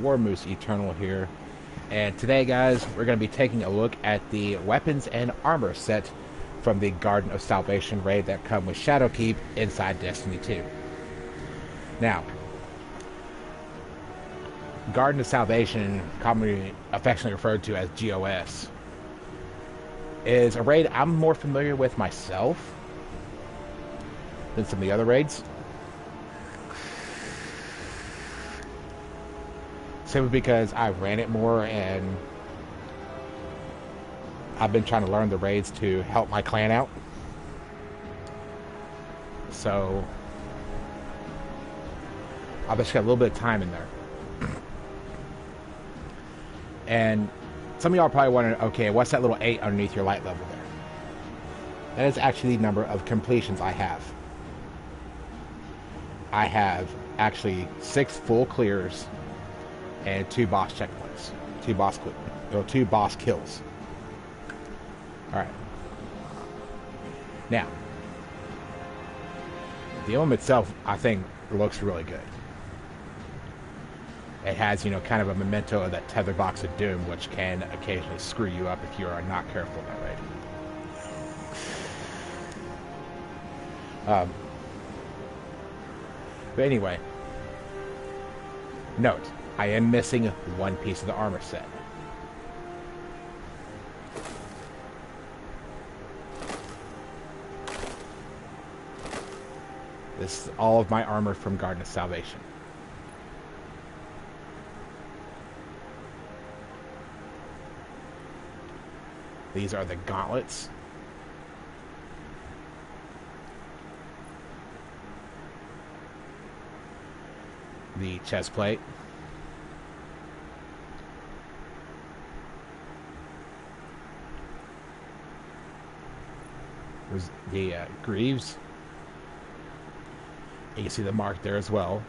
War Moose Eternal here, and today, guys, we're going to be taking a look at the weapons and armor set from the Garden of Salvation raid that come with Shadowkeep inside Destiny 2. Now, Garden of Salvation, commonly affectionately referred to as GOS, is a raid I'm more familiar with myself than some of the other raids. Simply because I ran it more and I've been trying to learn the raids to help my clan out. So I've just got a little bit of time in there. And some of y'all are probably wondering, okay, what's that little 8 underneath your light level there? That is actually the number of completions I have. I have actually 6 full clears and 2 boss checkpoints, 2 boss kills. All right. Now, the emblem itself, I think, looks really good. It has, kind of a memento of that tether box of doom, which can occasionally screw you up if you are not careful in that raid. But anyway, note, I am missing one piece of the armor set. This is all of my armor from Garden of Salvation. These are the gauntlets. The chest plate. There's the greaves. You can see the mark there as well.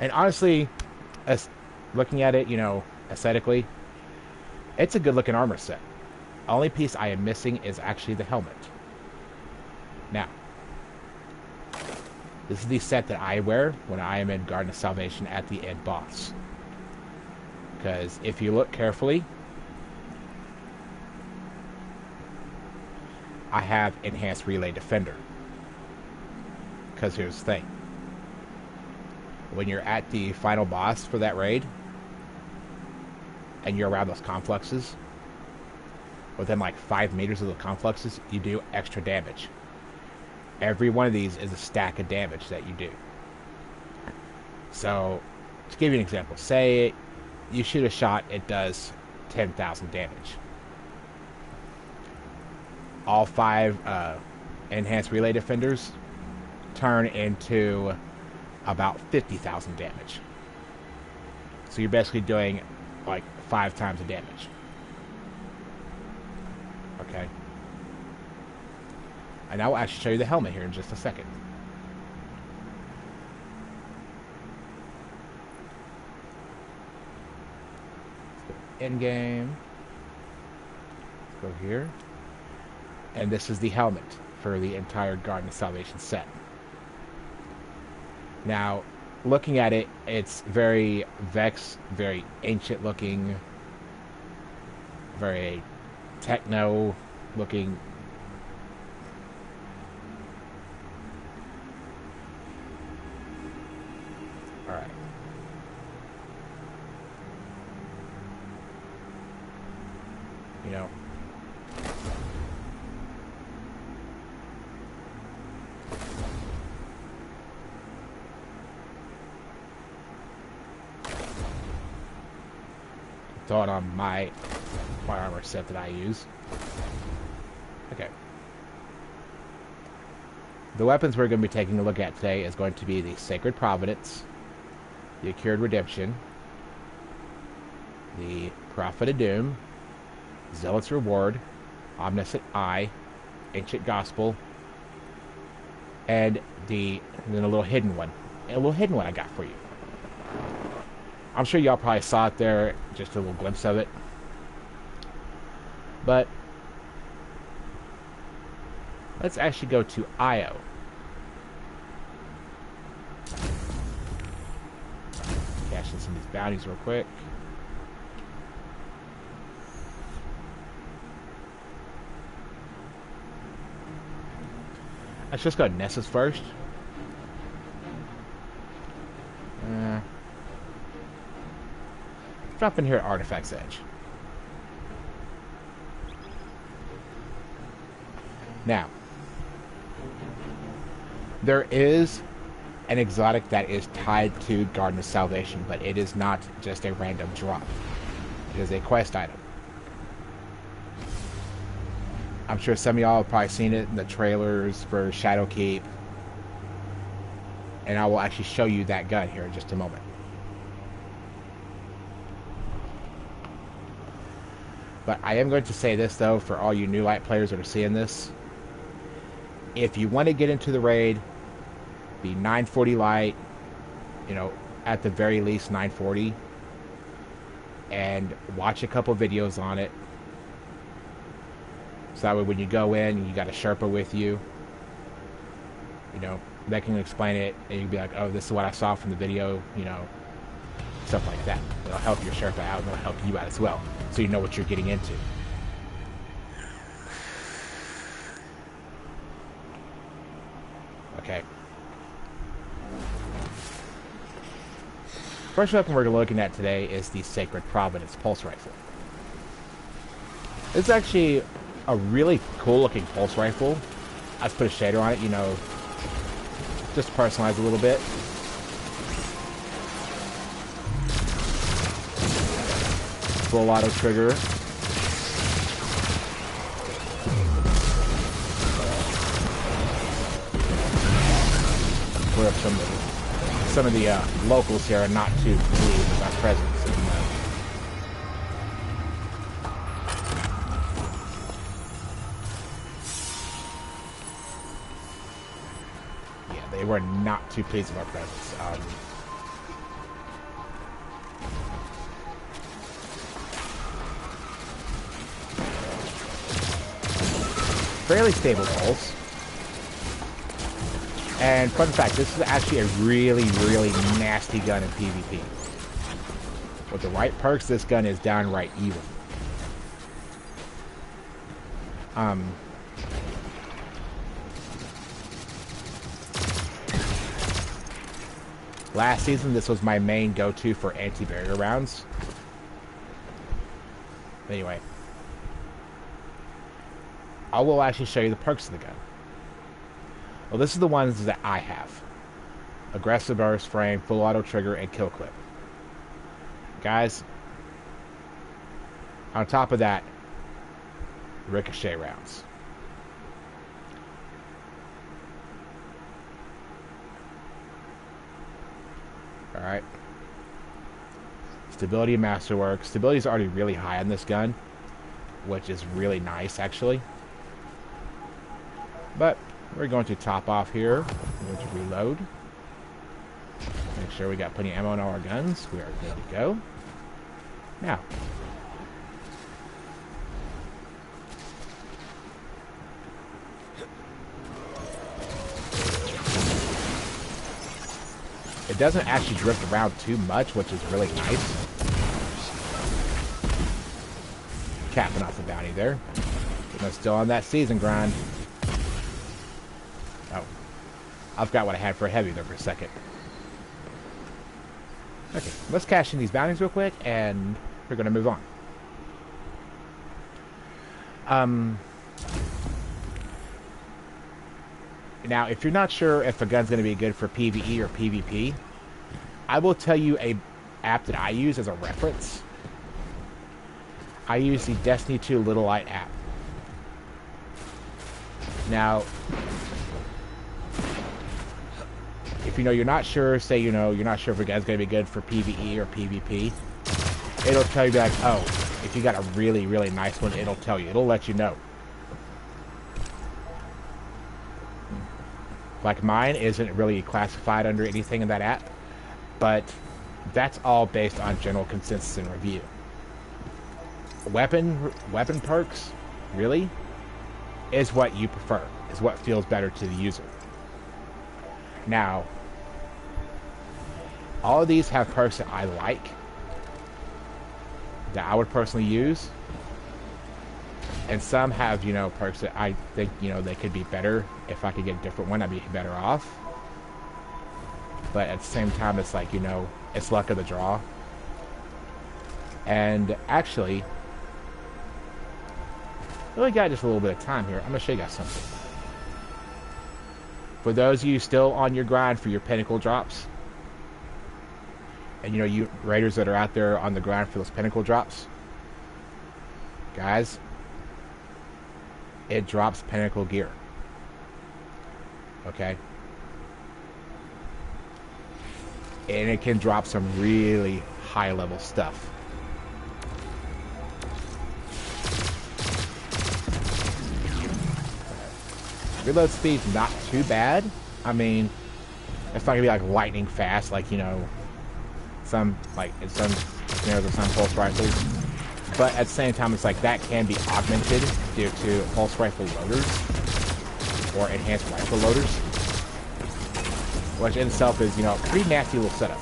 And honestly, as looking at it, aesthetically, it's a good looking armor set. Only piece I am missing is actually the helmet. Now, this is the set that I wear when I am in Garden of Salvation at the end boss. Because if you look carefully, I have Enhanced Relay Defender. Because here's the thing. When you're at the final boss for that raid, and you're around those confluxes, within like 5 meters of the confluxes, you do extra damage. Every one of these is a stack of damage that you do. So, to give you an example, say you shoot a shot, it does 10,000 damage. All 5 Enhanced Relay Defenders turn into about 50,000 damage. So you're basically doing like 5 times the damage. Okay. And I will actually show you the helmet here in just a second. In game. Let's go here. And this is the helmet for the entire Garden of Salvation set. Now, looking at it, it's very Vex, very ancient looking, very techno looking. Alright. Thought on my armor set that I use. Okay. The weapons we're going to be taking a look at today is going to be the Sacred Providence, the Accured Redemption, the Prophet of Doom, Zealot's Reward, Omniscient Eye, Ancient Gospel, and then a little hidden one. A little hidden one I got for you. I'm sure y'all probably saw it there, just a little glimpse of it. But let's actually go to IO. cashing some of these bounties real quick. Let's just go Nessus first. Drop in here at Artifact's Edge. Now, there is an exotic that is tied to Garden of Salvation, but it is not just a random drop. It is a quest item. I'm sure some of y'all have probably seen it in the trailers for Shadowkeep. And I will actually show you that gun here in just a moment. But I am going to say this, though, for all you new light players that are seeing this. If you want to get into the raid, be 940 light, you know, at the very least 940. And watch a couple videos on it. So that way when you go in, you got a Sherpa with you. You know, they can explain it, and you'll be like, oh, this is what I saw from the video, you know, stuff like that. It'll help your Sherpa out, and it'll help you out as well, so you know what you're getting into. Okay. First weapon we're looking at today is the Sacred Providence Pulse Rifle. It's actually a really cool looking pulse rifle. I just put a shader on it, you know, just to personalize a little bit. Full auto trigger. Where some of the locals here are not too pleased with our presence. They were not too pleased with our presence. Fairly stable pulse. And fun fact, this is actually a really, really nasty gun in PvP. With the right perks, this gun is downright evil. Last season, this was my main go-to for anti-barrier rounds. Anyway, I will actually show you the perks of the gun. Well, this is the ones that I have. Aggressive burst frame, full auto trigger, and kill clip. Guys, on top of that, ricochet rounds. Alright. Stability and masterwork. Stability is already really high on this gun, which is really nice, actually. But we're going to top off here. We're going to reload. Make sure we got plenty of ammo in all our guns. We are good to go. Now, it doesn't actually drift around too much, which is really nice. Capping off the bounty there. But still on that season grind. Oh. I forgot what I had for a heavy there for a second. Okay, let's cash in these bounties real quick, and we're going to move on. Now, if you're not sure if a gun's going to be good for PvE or PvP, I will tell you a app that I use as a reference. I use the Destiny 2 Little Light app. Now, if you know you're not sure, say you know you're not sure if a gun's going to be good for PvE or PvP, it'll tell you like, oh, if you got a really, really nice one, it'll tell you. It'll let you know. Like mine isn't really classified under anything in that app, but that's all based on general consensus and review. Weapon perks, really, is what you prefer, is what feels better to the user. Now, all of these have perks that I like, that I would personally use. And some have, you know, perks that I think, you know, they could be better. If I could get a different one, I'd be better off. But at the same time, it's like, you know, it's luck of the draw. And actually, we only got just a little bit of time here. I'm going to show you guys something. For those of you still on your grind for your pinnacle drops, and you know, you raiders that are out there on the grind for those pinnacle drops, guys, it drops pinnacle gear. Okay? And it can drop some really high level stuff. Reload speed's not too bad. I mean, it's not gonna be like lightning fast, like, you know, some, like, in some snares or some pulse rifles. But at the same time, it's like that can be augmented due to pulse rifle loaders or enhanced rifle loaders, which in itself is, you know, a pretty nasty little setup.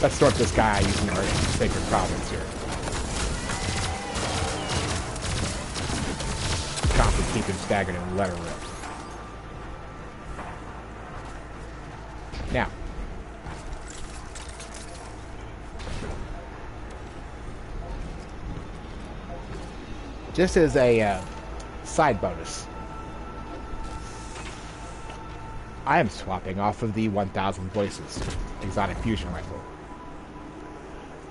Let's start this guy using our Sacred Province here. Constantly keep him staggered and let her rip. Now, just as a side bonus, I am swapping off of the 1000 Voices exotic fusion rifle.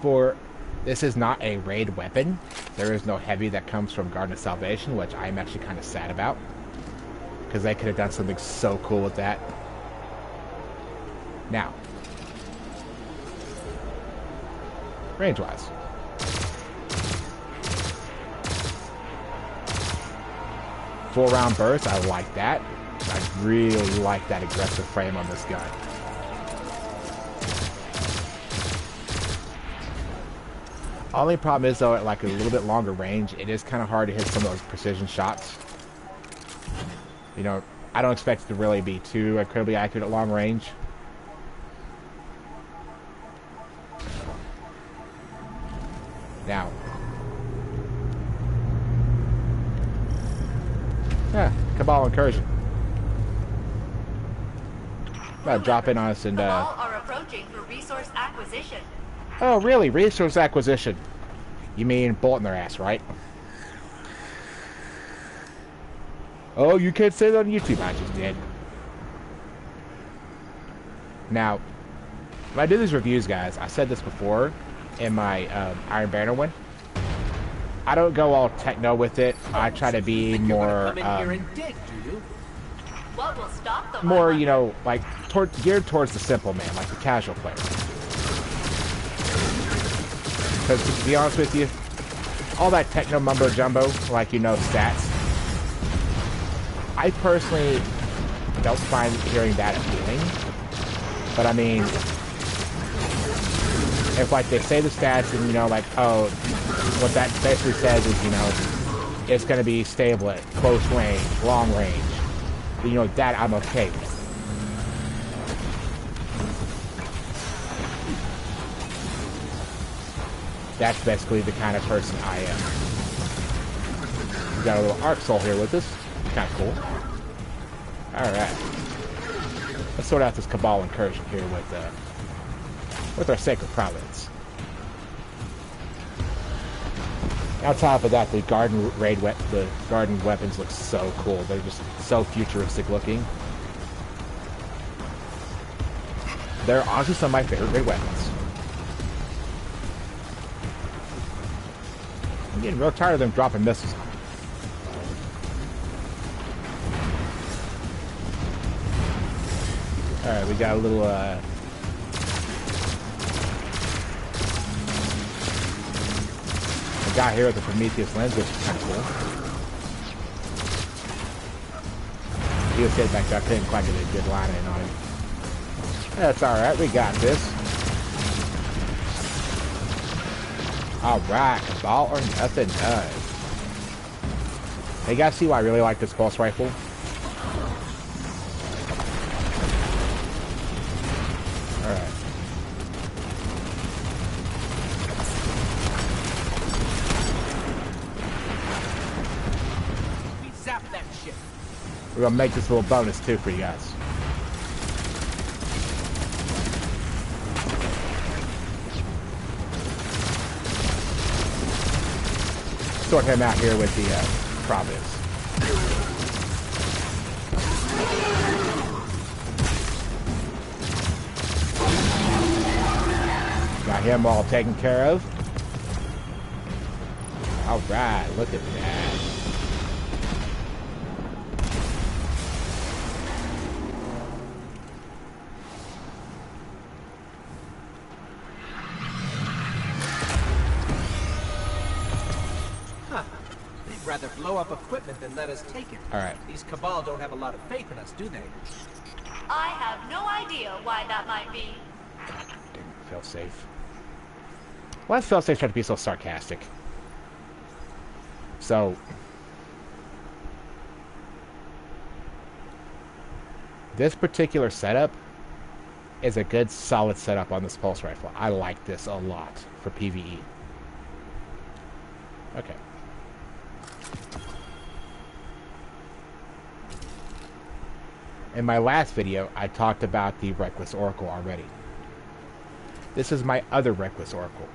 For this is not a raid weapon. There is no heavy that comes from Garden of Salvation, which I'm actually kind of sad about, because they could have done something so cool with that. Now, range-wise, four-round burst, I like that. I really like that aggressive frame on this gun. Only problem is, though, at like a little bit longer range, it is kind of hard to hit some of those precision shots. You know, I don't expect it to really be too incredibly accurate at long range. Now, yeah, Cabal Incursion. About to drop in on us and Cabal are approaching for resource acquisition. Oh, really? Resource acquisition? You mean bolting their ass, right? Oh, you can't say that on YouTube. I just did. Now, when I do these reviews, guys, I said this before in my Iron Banner one. I don't go all techno with it. I try to be more, more, you know, like geared towards the simple man, like the casual player. Because to be honest with you, all that techno mumbo jumbo, like, you know, stats, I personally don't find hearing that appealing. But I mean, if like they say the stats and, you know, like, oh, what that basically says is, you know, it's going to be stable at close range, long range, you know, that I'm okay with. That's basically the kind of person I am. We got a little Arc Soul here with us. Kind of cool. Alright. Let's sort out this Cabal Incursion here with our Sacred Province. On top of that, the garden weapons look so cool. They're just so futuristic looking. They're honestly some of my favorite raid weapons. I'm getting real tired of them dropping missiles on me. Alright, we got a little, a guy here with the Prometheus lens, which is kind of cool. He was sitting back there, I couldn't quite get a good line in on him. That's alright, we got this. Alright, ball or nothing does. Hey, you guys see why I really like this pulse rifle? Alright. We zap that shit. We're gonna make this a little bonus too for you guys. Sort him out here with the Providence. Got him all taken care of. Alright, look at that. Huh. They'd rather blow up equipment than let us take it. Alright. These Cabal don't have a lot of faith in us, do they? I have no idea why that might be. Didn't feel safe. Why does Failsafe try to be so sarcastic? So, this particular setup is a good, solid setup on this pulse rifle. I like this a lot for PvE. Okay. In my last video, I talked about the Reckless Oracle already. This is my other Reckless Oracle.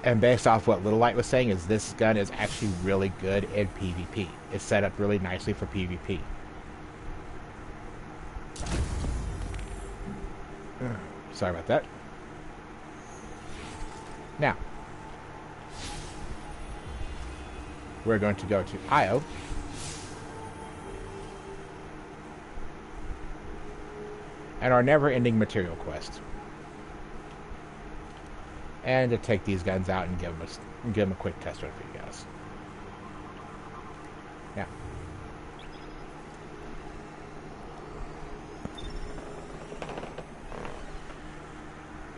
And based off what Little Light was saying, is this gun is actually really good in PvP. It's set up really nicely for PvP. Sorry about that. Now, we're going to go to Io. And our never-ending material quest. And to take these guns out and give them a quick test run for you guys. Now,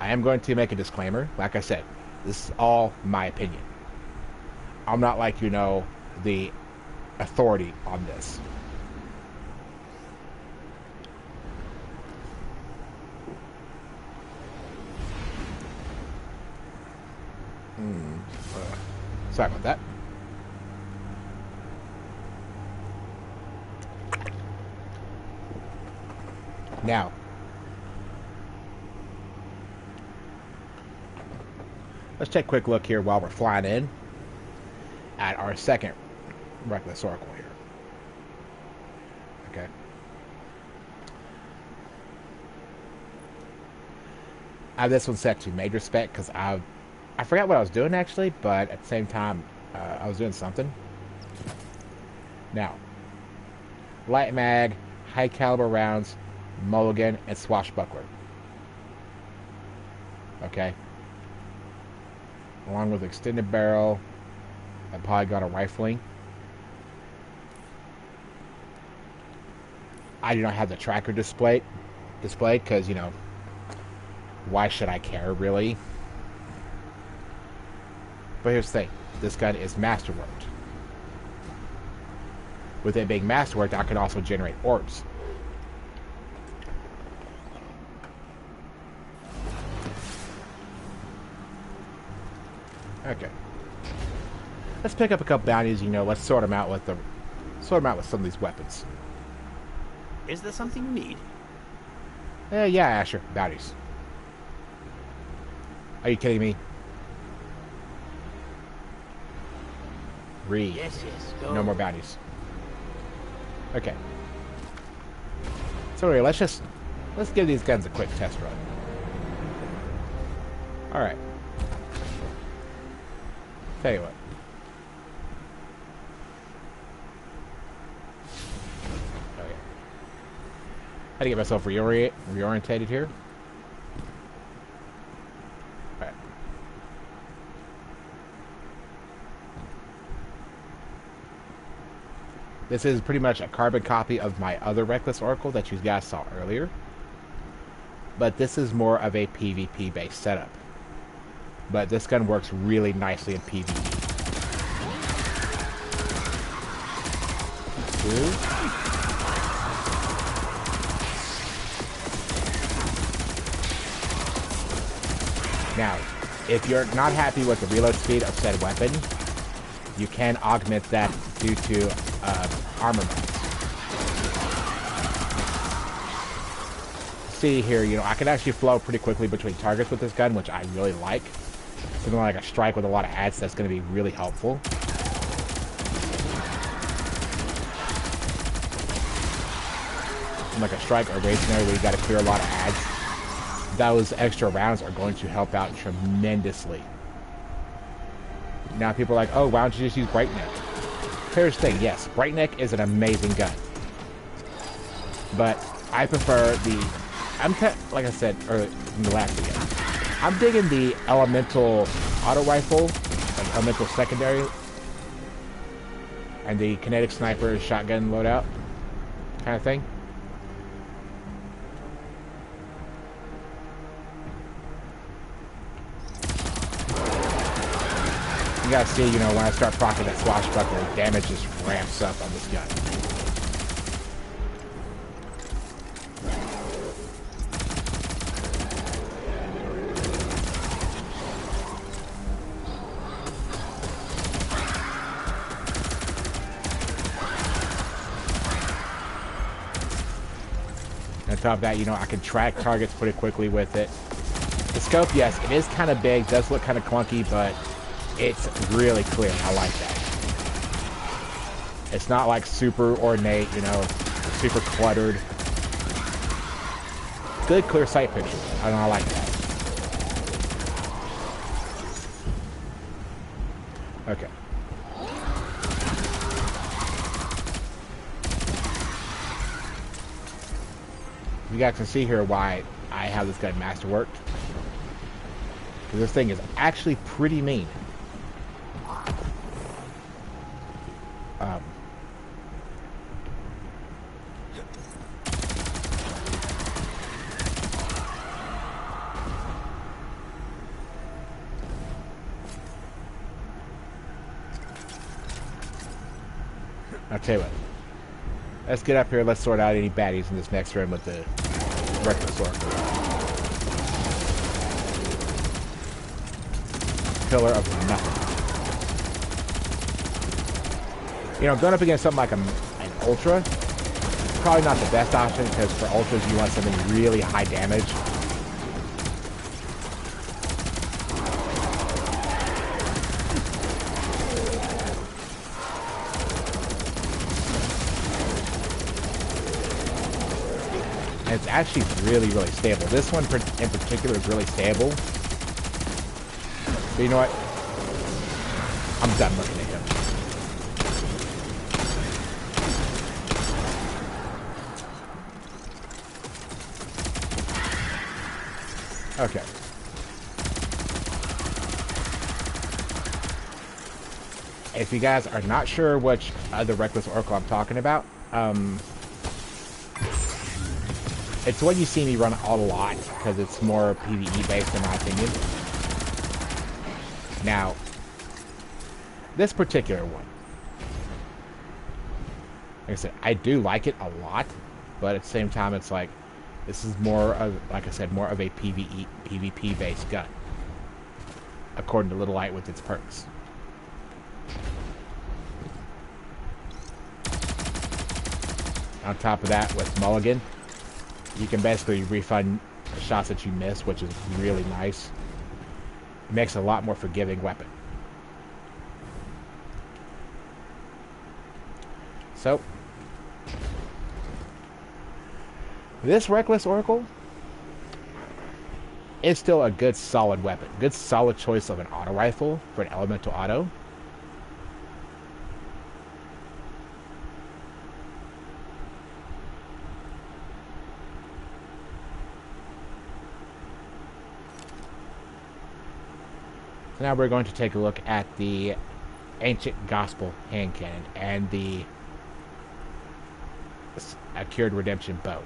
I am going to make a disclaimer. Like I said, this is all my opinion. I'm not like, you know, the authority on this. Sorry about that. Now, let's take a quick look here while we're flying in at our second Reckless Oracle here. Okay. I have this one set to major spec because I forgot what I was doing actually, but at the same time, I was doing something. Now, light mag, high caliber rounds, mulligan, and swashbuckler. Okay. Along with extended barrel and polygon rifling. I do not have the tracker displayed because, you know, why should I care really? But here's the thing, this gun is masterworked. With it being masterworked, I can also generate orbs. Okay. Let's pick up a couple bounties, you know, let's sort them out with some of these weapons. Is there something you need? Yeah, Asher, bounties. Are you kidding me? Read. Yes, go. No more bounties. Okay. So anyway, let's give these guns a quick test run. Alright. Tell you what. Okay. Had to get myself reorientated here. Alright. This is pretty much a carbon copy of my other Reckless Oracle that you guys saw earlier. But this is more of a PvP based setup. but this gun works really nicely in PvE. Now, if you're not happy with the reload speed of said weapon, you can augment that due to armor mods. See here, you know, I can actually flow pretty quickly between targets with this gun, which I really like. Something like a strike with a lot of ads, that's going to be really helpful. Like a strike or raid scenario where you got to clear a lot of ads, those extra rounds are going to help out tremendously. Now people are like, oh, why don't you just use Breakneck? Here's the thing, yes, Breakneck is an amazing gun, but I prefer the, like I said earlier in the last video, I'm digging the Elemental Auto Rifle, like Elemental Secondary, and the Kinetic Sniper Shotgun loadout kind of thing. You gotta see, you know, when I start proccing that swashbuckler, damage just ramps up on this gun. On top of that, you know, I can track targets pretty quickly with it. The scope, yes, it is kind of big, does look kind of clunky, but it's really clear. I like that. It's not like super ornate, you know, super cluttered. Good clear sight picture. I like that. Okay. You guys can see here why I have this gun masterworked. Because this thing is actually pretty mean. I'll tell you what. Let's get up here. Let's sort out any baddies in this next room with the Reckless Oracle. Pillar of nothing. You know, going up against something like an Ultra, probably not the best option, because for Ultras you want something really high damage. And it's actually really, really stable. This one in particular is really stable. But you know what? I'm done looking at him. Okay. If you guys are not sure which other Reckless Oracle I'm talking about, it's one you see me run a lot, because it's more PvE based in my opinion. Now, this particular one, like I said, I do like it a lot, but at the same time it's like, this is more of, like I said, more of a PvP based gun, according to Little Light with its perks. On top of that, with Mulligan, you can basically refund the shots that you miss, which is really nice. It makes it a lot more forgiving weapon. So, this Reckless Oracle is still a good solid weapon. Good solid choice of an auto rifle for an elemental auto. So now we're going to take a look at the Ancient Gospel hand cannon and the Accured Redemption bow.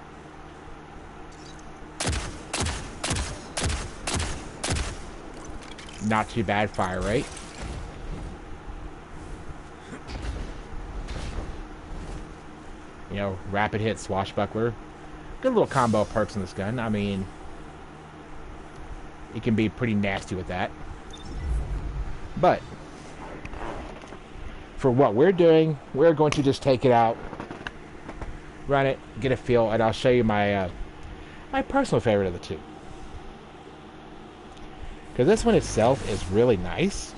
Not too bad fire rate. You know, rapid hit swashbuckler. Good little combo of perks in this gun. I mean, it can be pretty nasty with that. But for what we're doing, we're going to just take it out, run it, get a feel, and I'll show you my my personal favorite of the two. Because this one itself is really nice,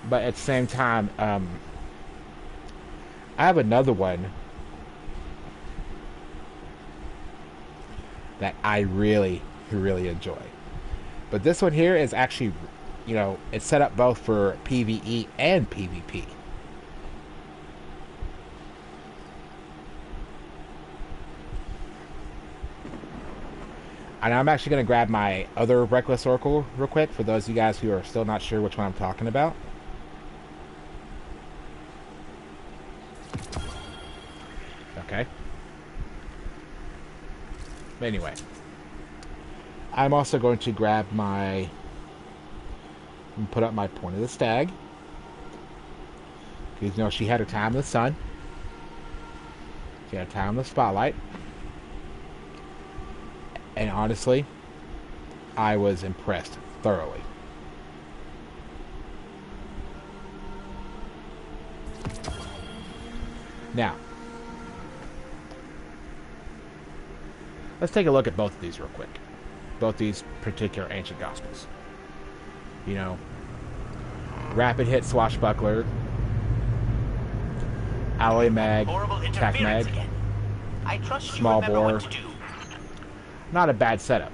but at the same time, I have another one that I really enjoy. But this one here is actually, you know, it's set up both for PvE and PvP. And I'm actually going to grab my other Reckless Oracle real quick for those of you guys who are still not sure which one I'm talking about. Okay. But anyway, I'm also going to grab my and put up my Point of the Stag. Because, you know, she had her time in the sun. She had her time in the spotlight. And honestly, I was impressed thoroughly. Now, let's take a look at both of these real quick. Both these particular Ancient Gospels. You know, rapid hit swashbuckler, alloy mag, attack mag, I trust small you remember bore. what to do. Not a bad setup,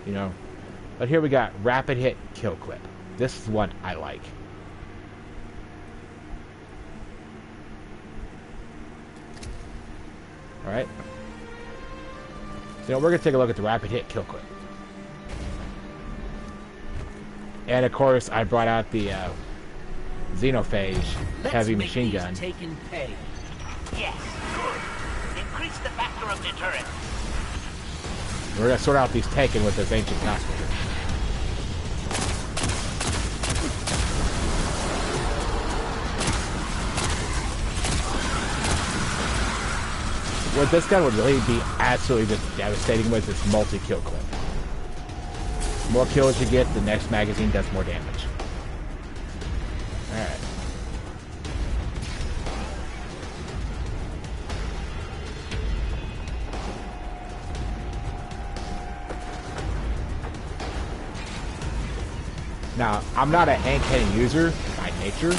you know. But here we got rapid hit kill clip. This is one I like. All right. So we're gonna take a look at the rapid hit kill clip. And of course, I brought out the Xenophage heavy machine gun. Taken pay. Yes, good. Increase the factor of deterrence. We're gonna sort out these Taken with this Ancient Gospel. What this gun would really be absolutely just devastating with is multi-kill clip. The more kills you get, the next magazine does more damage. Alright. Now, I'm not a hand cannon user by nature.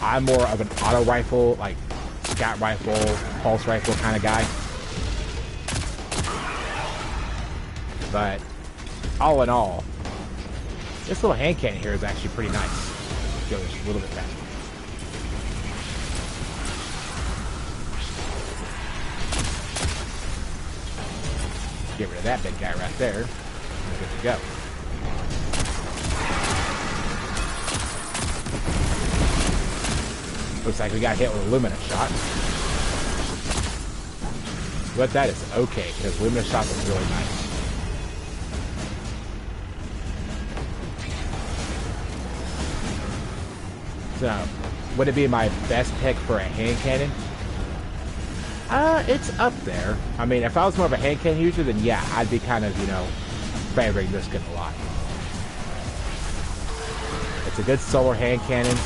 I'm more of an auto rifle, like scout rifle, pulse rifle kind of guy. But all in all, this little hand cannon here is actually pretty nice. It goes a little bit faster. Get rid of that big guy right there. We're good to go. Looks like we got hit with a Lumina shot. But that is okay, because Lumina shot was really nice. So, would it be my best pick for a hand cannon? It's up there. I mean, if I was more of a hand cannon user, then yeah, I'd be kind of, you know, favoring this gun a lot. It's a good solar hand cannon.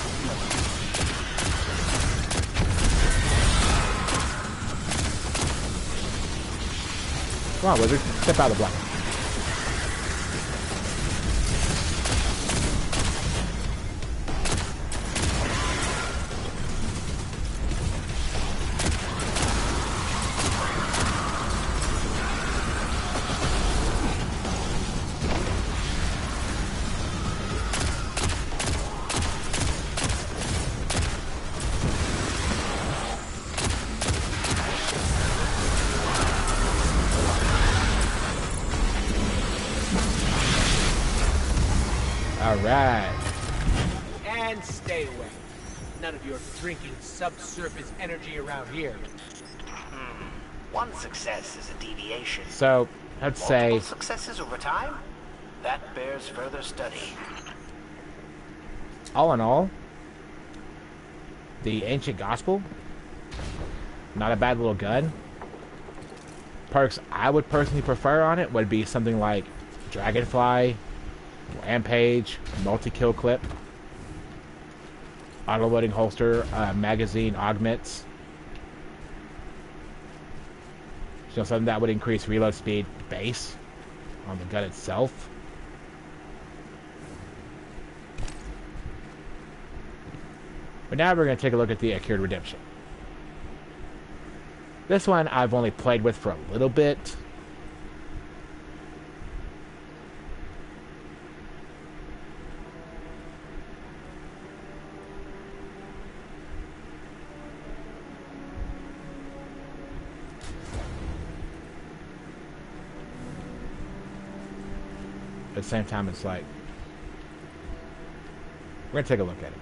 Come on, Wizard. Step out of the block. Alright. And stay away. None of your drinking subsurface energy around here. One success is a deviation. So, let's say... Multiple successes over time? That bears further study. All in all, the Ancient Gospel, not a bad little gun. Perks I would personally prefer on it would be something like Dragonfly, Rampage, Multi-Kill Clip, Auto-loading holster, magazine augments. You know, something that would increase reload speed base on the gun itself. But now we're going to take a look at the Accured Redemption. This one I've only played with for a little bit. At the same time, it's like, we're going to take a look at it.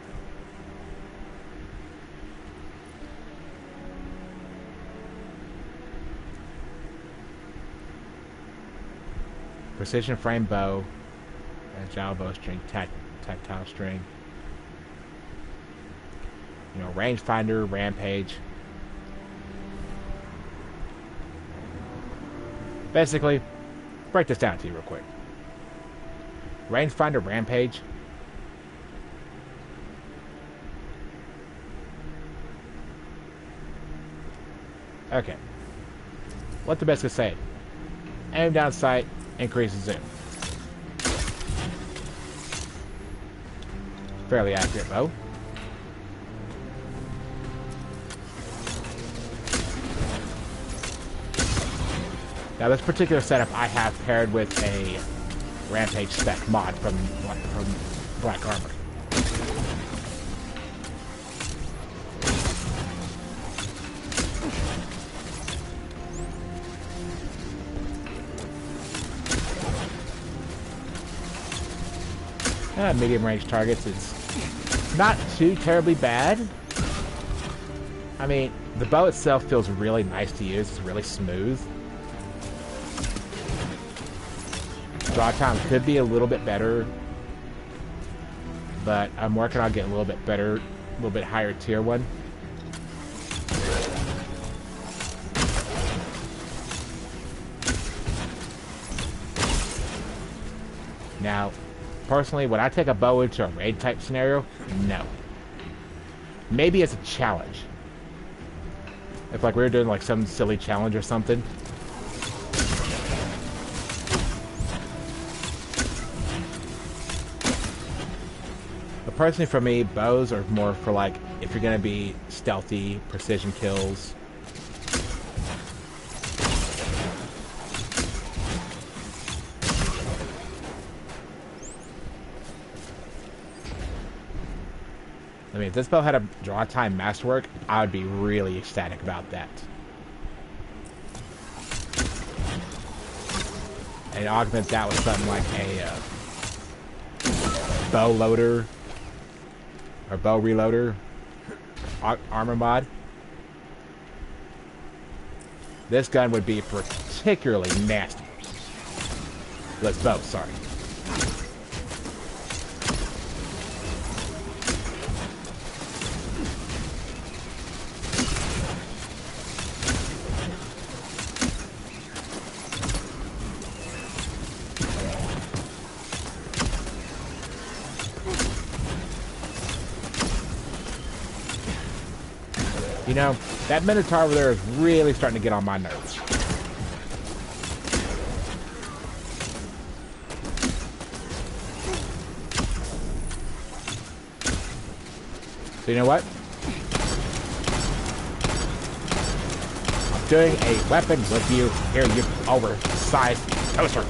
Precision frame bow, agile bowstring, tactile string. You know, rangefinder, rampage. Basically, break this down to you real quick. Rangefinder, rampage. Okay. What the best could say? Aim down sight. Increases zoom. Fairly accurate bow. Now this particular setup I have paired with a Rampage spec mod from Black Armor. Medium range targets is not too terribly bad. I mean, the bow itself feels really nice to use. It's really smooth. Draw time could be a little bit better, but I'm working on getting a little bit better, a little bit higher tier one. Now, personally, would I take a bow into a raid type scenario? No. Maybe as a challenge. If like we were doing like some silly challenge or something. But personally for me, bows are more for like if you're gonna be stealthy, precision kills. I mean, if this bow had a draw time masterwork, I would be really ecstatic about that. And augment that with something like a bow loader or bow reloader armor mod. This gun would be particularly nasty. This bow, sorry. You know, that Minotaur over there is really starting to get on my nerves. So you know what? I'm doing a weapon review here, you oversized toaster.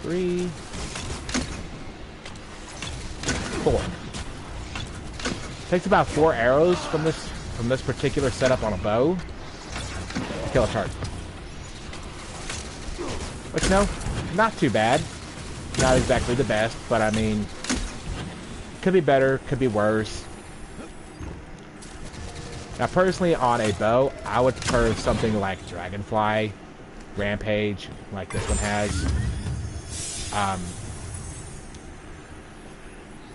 Three, four. Takes about 4 arrows from this particular setup on a bow to kill a target. Which, no, not too bad. Not exactly the best, but I mean, could be better, could be worse. Now, personally, on a bow, I would prefer something like Dragonfly, Rampage, like this one has.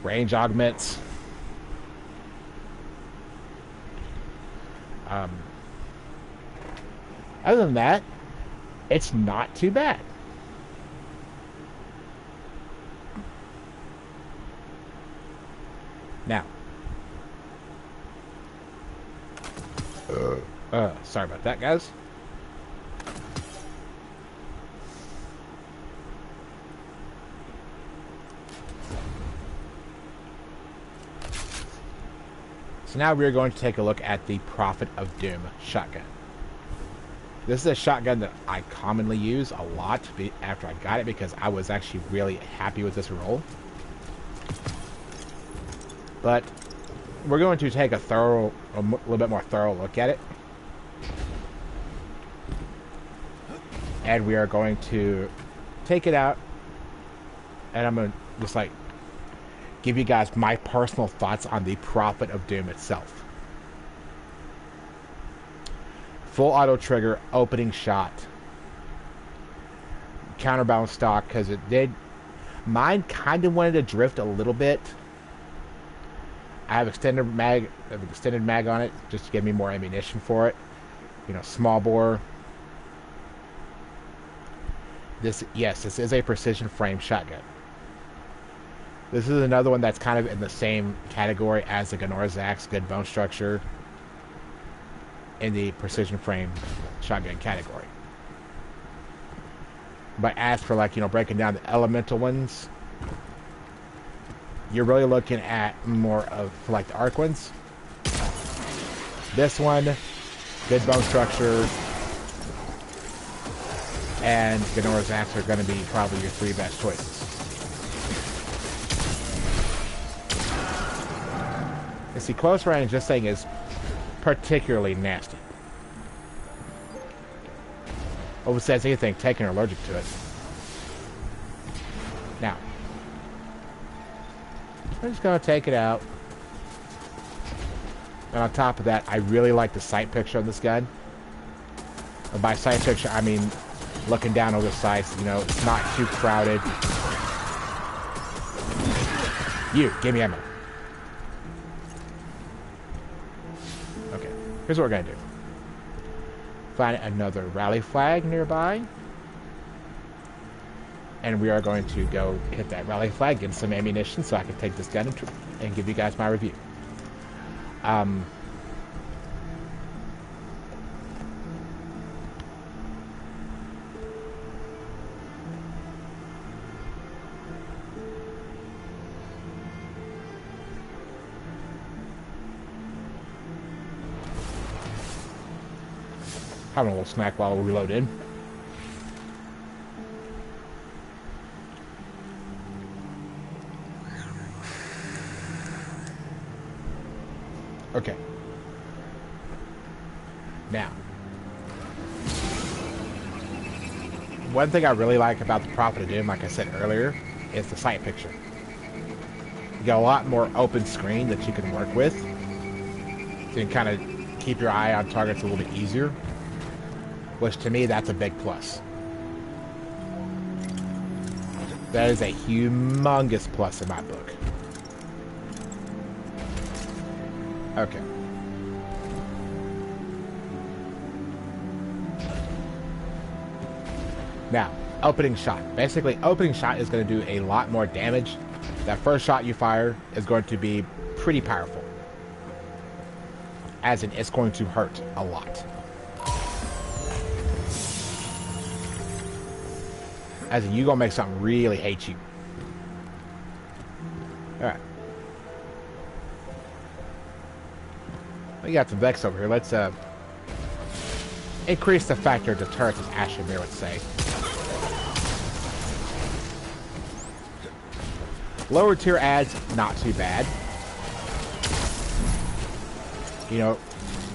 Range augments. Other than that, it's not too bad. Now, sorry about that, guys. So now we're going to take a look at the Prophet of Doom shotgun. This is a shotgun that I commonly use a lot after I got it because I was actually really happy with this roll. But we're going to take a little bit more thorough look at it. And we are going to take it out. And I'm going to just like give you guys my personal thoughts on the Prophet of Doom itself. Full auto trigger, opening shot. Counterbalance stock, because it did. Mine kind of wanted to drift a little bit. I have extended mag on it, just to give me more ammunition for it. You know, small bore. This is a precision frame shotgun. This is another one that's kind of in the same category as the Gnorzax, good bone structure, in the precision frame shotgun category. But as for like, you know, breaking down the elemental ones, you're really looking at more of like the arc ones. This one, good bone structure, and Gnorzax are going to be probably your three best choices. You see, close range, this thing is particularly nasty. If it says anything, taken or allergic to it. Now, I'm just going to take it out. And on top of that, I really like the sight picture of this gun. And by sight picture, I mean looking down over the sights. You know, it's not too crowded. You, give me ammo. Okay, here's what we're going to do. Find another rally flag nearby. And we are going to go hit that rally flag, get some ammunition so I can take this gun and give you guys my review. Having a little snack while we're reloading. Okay. Now, one thing I really like about the Prophet of Doom, like I said earlier, is the sight picture. You got a lot more open screen that you can work with. So you can kind of keep your eye on targets a little bit easier. Which to me, that's a big plus. That is a humongous plus in my book. Okay. Now, opening shot. Basically, opening shot is going to do a lot more damage. That first shot you fire is going to be pretty powerful. As in, it's going to hurt a lot. As in, you're going to make something really hate you. Alright. We got some Vex over here. Let's increase the factor of deterrence, as Ashimir would say. Lower tier ads, not too bad. You know,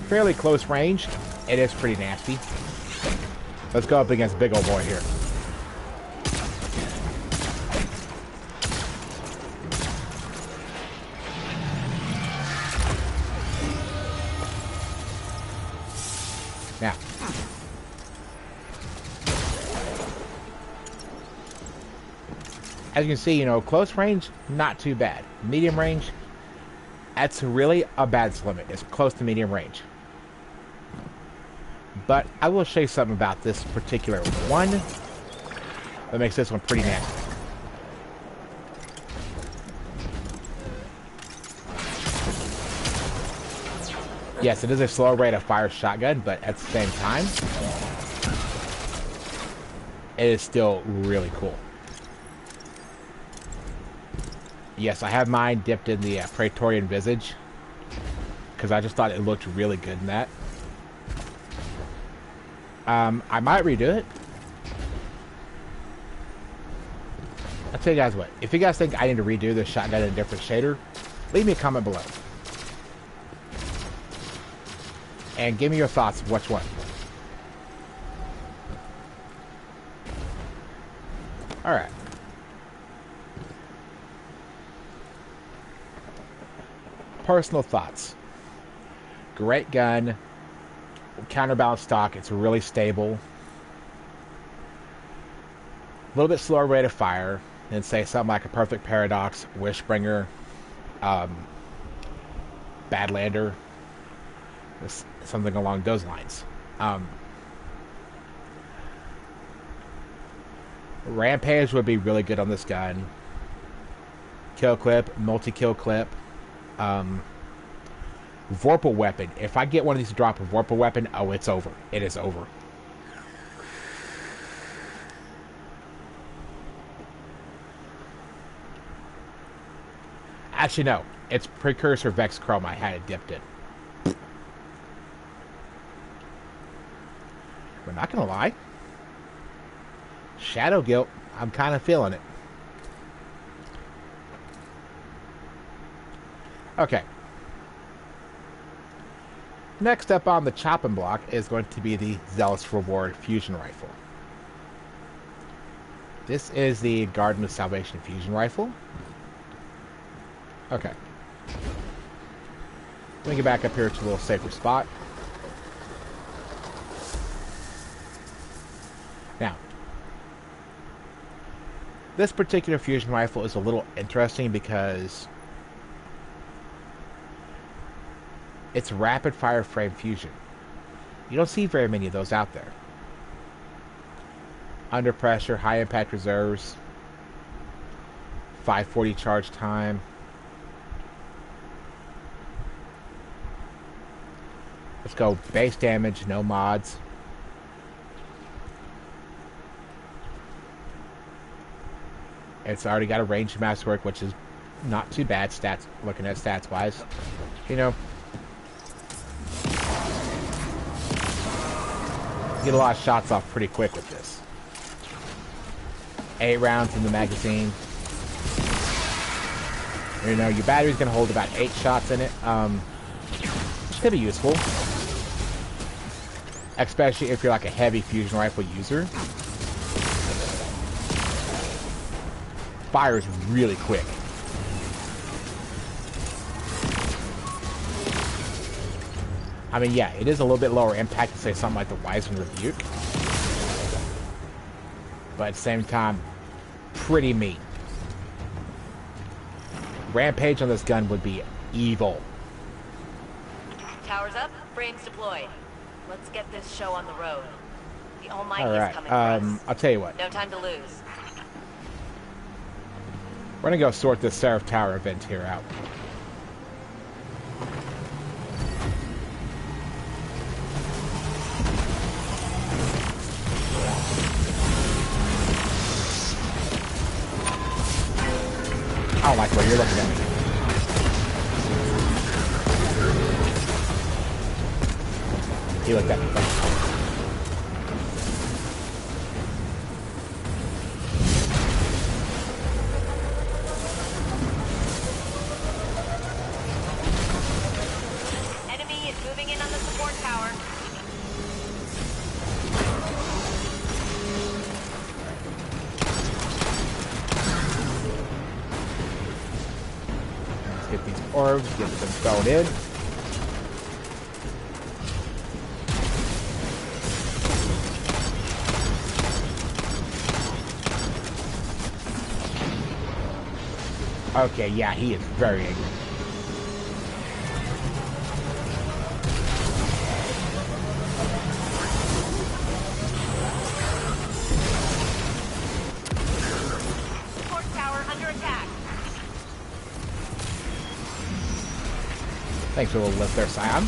fairly close range. It is pretty nasty. Let's go up against big old boy here. as you can see, you know, close range, not too bad. Medium range, that's really a bad limit. It's close to medium range. But I will show you something about this particular one that makes this one pretty nasty. Yes, it is a slower rate of fire shotgun, but at the same time, it is still really cool. Yes, I have mine dipped in the Praetorian Visage because I just thought it looked really good in that. I might redo it. I'll tell you guys what. If you guys think I need to redo this shotgun in a different shader, leave me a comment below. And give me your thoughts of which one. Alright. Personal thoughts. Great gun. Counterbalance stock. It's really stable. A little bit slower rate of fire than, say, something like a Perfect Paradox, Wishbringer, Badlander, something along those lines. Rampage would be really good on this gun. Kill clip, multi-kill clip. Vorpal weapon. If I get one of these to drop a Vorpal weapon, oh, it's over. It is over. Actually, no. It's Precursor Vex Chrome. I had it dipped in. We're not gonna lie. Shadow Guilt. I'm kind of feeling it. Okay. Next up on the chopping block is going to be the Zealous Reward Fusion Rifle. This is the Garden of Salvation Fusion Rifle. Okay. Let me get back up here to a little safer spot. Now, this particular fusion rifle is a little interesting because it's rapid fire frame fusion. You don't see very many of those out there. Under pressure, high impact reserves, 540 charge time. Let's go base damage, no mods. It's already got a range of mass work, which is not too bad stats, looking at stats wise. You know, get a lot of shots off pretty quick with this. 8 rounds in the magazine. You know, your battery's gonna hold about 8 shots in it. Could be useful, especially if you're like a heavy fusion rifle user. Fires really quick. I mean, yeah, it is a little bit lower impact to say something like the Wiseman Rebuke, but at the same time, pretty mean. Rampage on this gun would be evil. Towers up, frames deployed. Let's get this show on the road. The Almighty Alright, is coming for us. I'll tell you what. No time to lose. We're gonna go sort this Seraph Tower event here out. I don't like where you're looking at me. He looked at me funny. Enemy is moving in on the support tower. Let's get these orbs, get them thrown in. Okay, yeah, he is very angry. Support tower under attack. Thanks for the little lift there, Scion.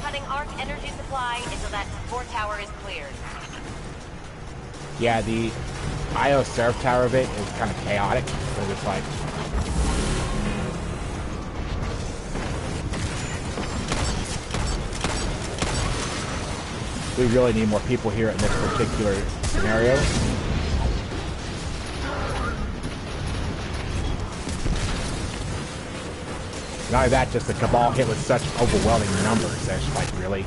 Cutting arc energy supply until that support tower is cleared. Yeah, the IO Seraph Tower bit is kind of chaotic. So it's like... we really need more people here in this particular scenario. Not only that, just the Cabal hit with such overwhelming numbers. That's like, really?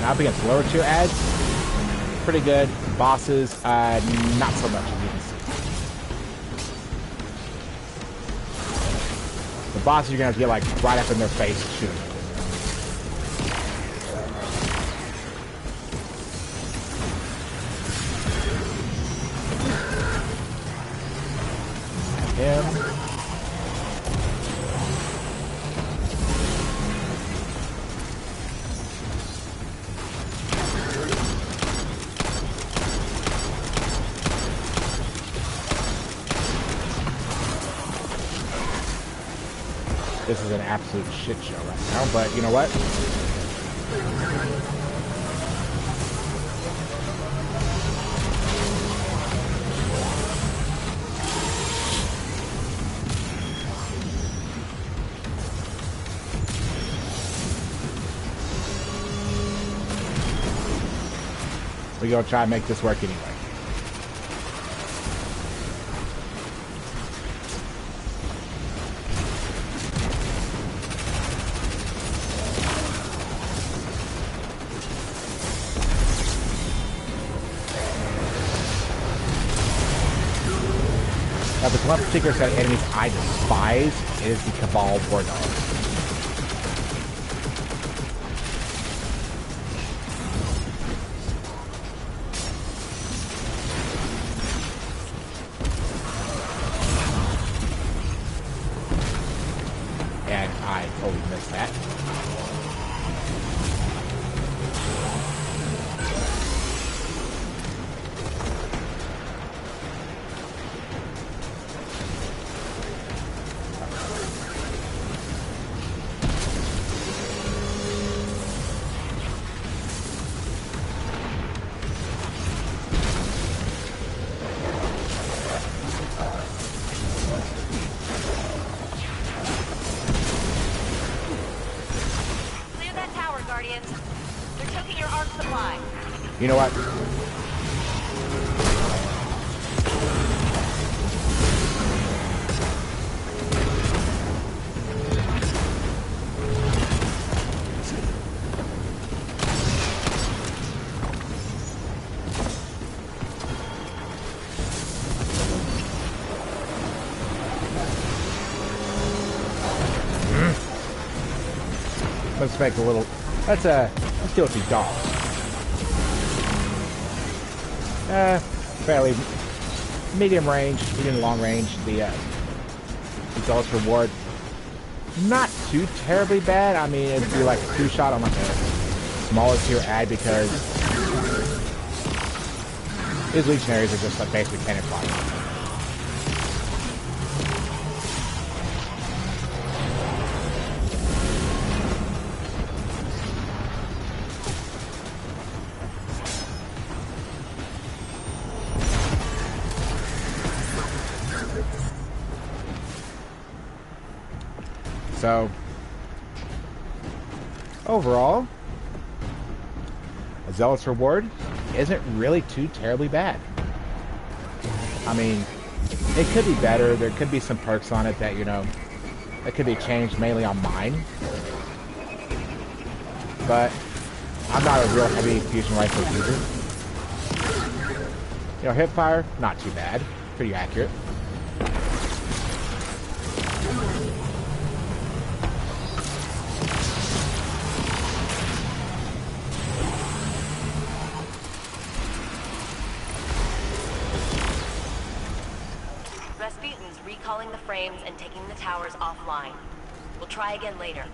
Up against lower tier ads, pretty good. Bosses, not so much, as you can see. The bosses you're gonna have to get like right up in their face shooting. Him. This is an absolute shit show right now, but you know what? We're gonna try and make this work anyway. Now, the one particular set of enemies I despise is the Cabal War Dogs. And I totally missed that. You know what? Let's make a little. Let's deal with these dogs. Fairly medium range, medium long range. The Exaltus reward, not too terribly bad. I mean, it'd be like a 2-shot on like a smaller tier ad because his legionaries are just like basically cannon fire. So, overall, a Zealot's Reward isn't really too terribly bad. I mean, it could be better. There could be some perks on it that, you know, that could be changed mainly on mine. But I'm not a real heavy fusion rifle user. You know, hipfire, not too bad. Pretty accurate. Rasputin's recalling the frames and taking the towers offline. We'll try again later.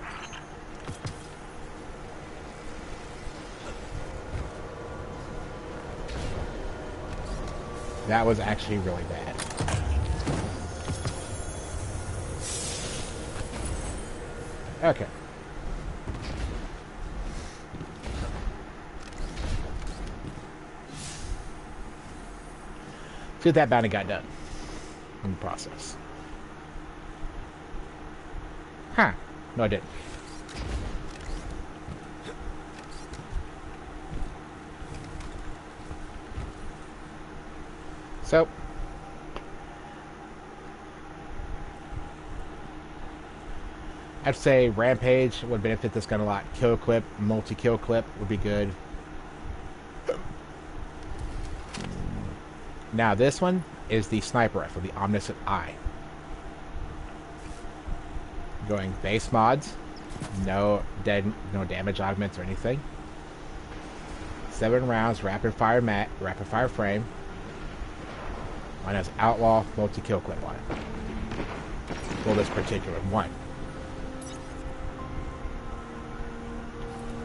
That was actually really bad. Okay. See if that bounty got done in the process. Huh. No, I didn't. So, I'd say Rampage would benefit this gun a lot. Kill clip, multi-kill clip would be good. Now this one is the sniper rifle, the Omniscient Eye. Going base mods, no damage augments or anything. 7 rounds, rapid fire frame. Mine has Outlaw multi-kill clip on it. Well, this particular one.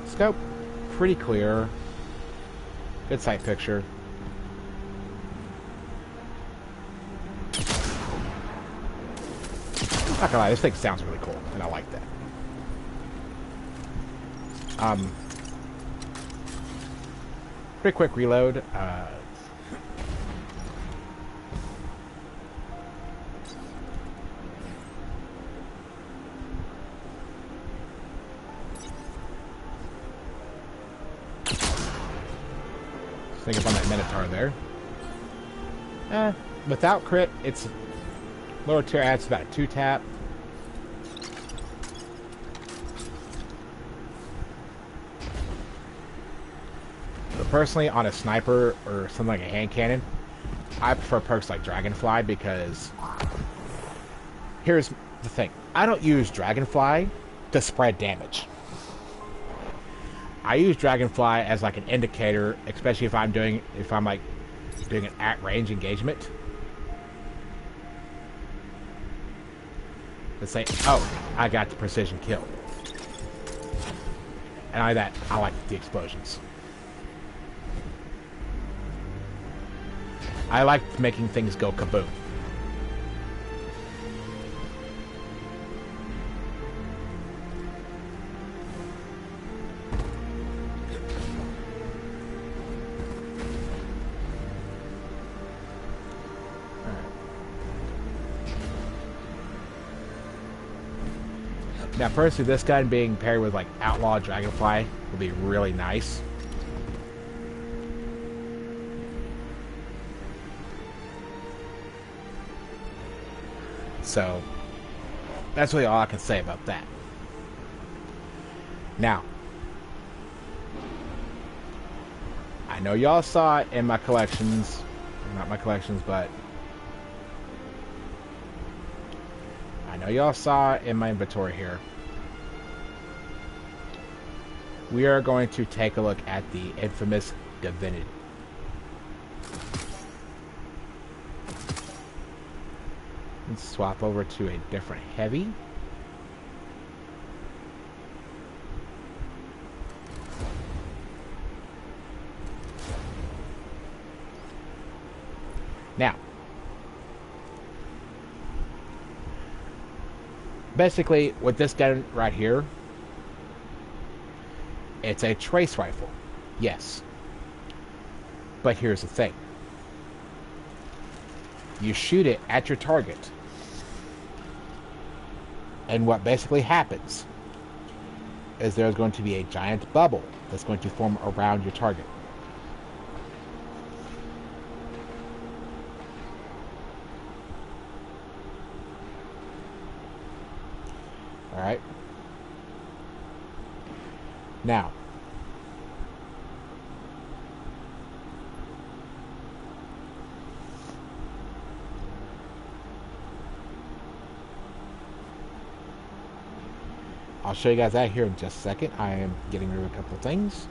Scope, pretty clear. Good sight picture. Not gonna lie, this thing sounds really cool, and I like that. Pretty quick reload. Sneak up on that Minotaur there. Without crit, it's lower tier adds about a 2-tap. But personally, on a sniper or something like a hand cannon, I prefer perks like Dragonfly because here's the thing. I don't use Dragonfly to spread damage. I use Dragonfly as like an indicator, especially if I'm like doing an at-range engagement. To say, oh, I got the precision kill. And I like the explosions. I like making things go kaboom. Now, personally, this gun being paired with, like, Outlaw Dragonfly would be really nice. So, that's really all I can say about that. Now, I know y'all saw it in my collections. Not my collections, but I know y'all saw it in my inventory here. We are going to take a look at the infamous Divinity. Let's swap over to a different heavy. Now, basically, with this gun right here, it's a trace rifle, yes. But here's the thing. You shoot it at your target. And what basically happens is there's going to be a giant bubble that's going to form around your target. Alright. Now, I'll show you guys that here in just a second. I am getting rid of a couple of things.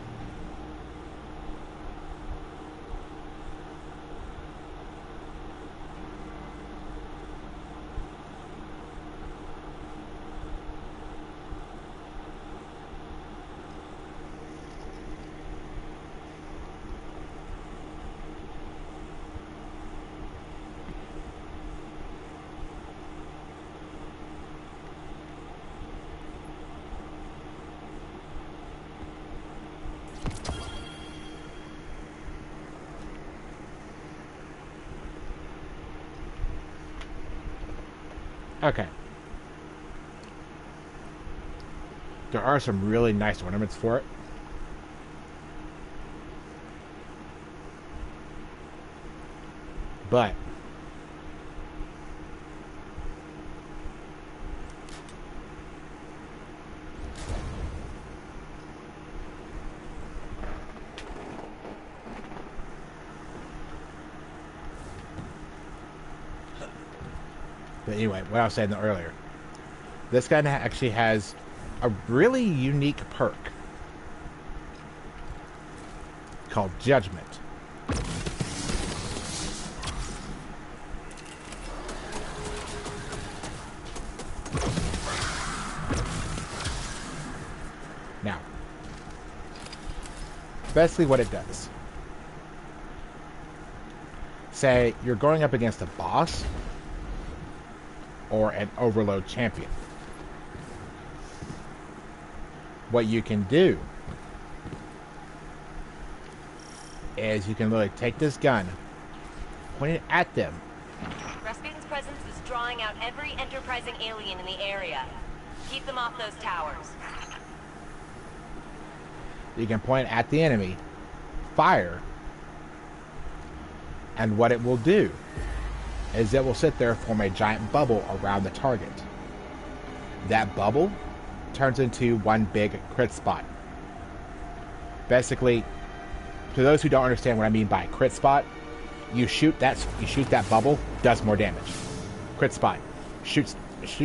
Okay. There are some really nice ornaments for it. But anyway, what I was saying earlier, this guy actually has a really unique perk called Judgment. Now, basically what it does, say you're going up against a boss or an overload champion. What you can do is you can literally take this gun, point it at them. Rasputin's presence is drawing out every enterprising alien in the area. Keep them off those towers. You can point it at the enemy, fire, and what it will do is it will sit there and form a giant bubble around the target. That bubble turns into one big crit spot. Basically, to those who don't understand what I mean by crit spot, you shoot that bubble, does more damage. Crit spot, shoot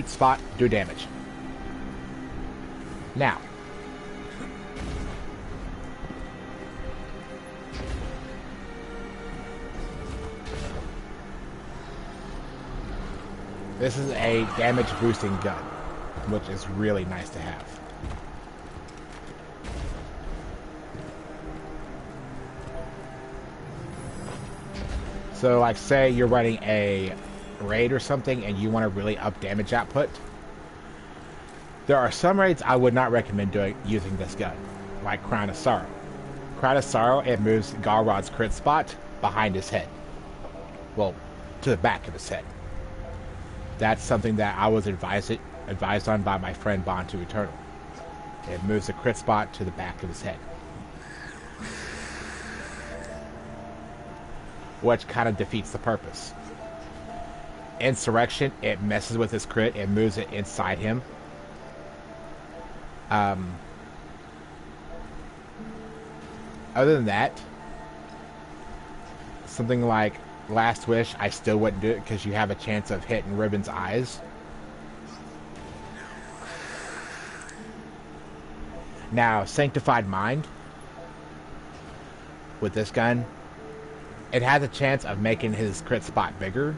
spot, do damage. Now, this is a damage boosting gun, which is really nice to have. So like say you're running a raid or something and you want to really up damage output. There are some raids I would not recommend using this gun, like Crown of Sorrow. Crown of Sorrow, it moves Galrod's crit spot behind his head. Well, to the back of his head. That's something that I was advised on by my friend Bond to Eternal. It moves the crit spot to the back of his head. Which kind of defeats the purpose. Insurrection, it messes with his crit, it moves it inside him. Other than that, something like Last Wish, I still wouldn't do it because you have a chance of hitting Ribbon's eyes. Now, Sanctified Mind, with this gun, it has a chance of making his crit spot bigger.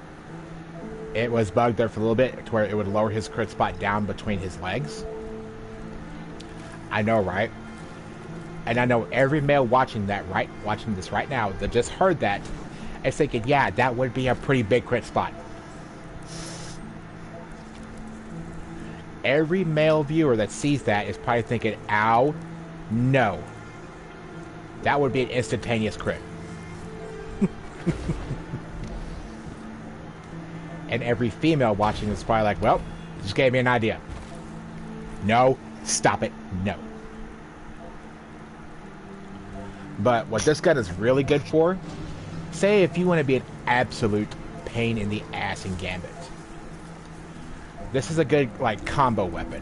It was bugged there for a little bit to where it would lower his crit spot down between his legs. I know, right? And I know every male watching this right now that just heard that is thinking, yeah, that would be a pretty big crit spot. Every male viewer that sees that is probably thinking, ow, no. That would be an instantaneous crit. And every female watching this is probably like, well, just gave me an idea. No. Stop it. No. But what this gun is really good for, say if you want to be an absolute pain in the ass in Gambit. This is a good, like, combo weapon.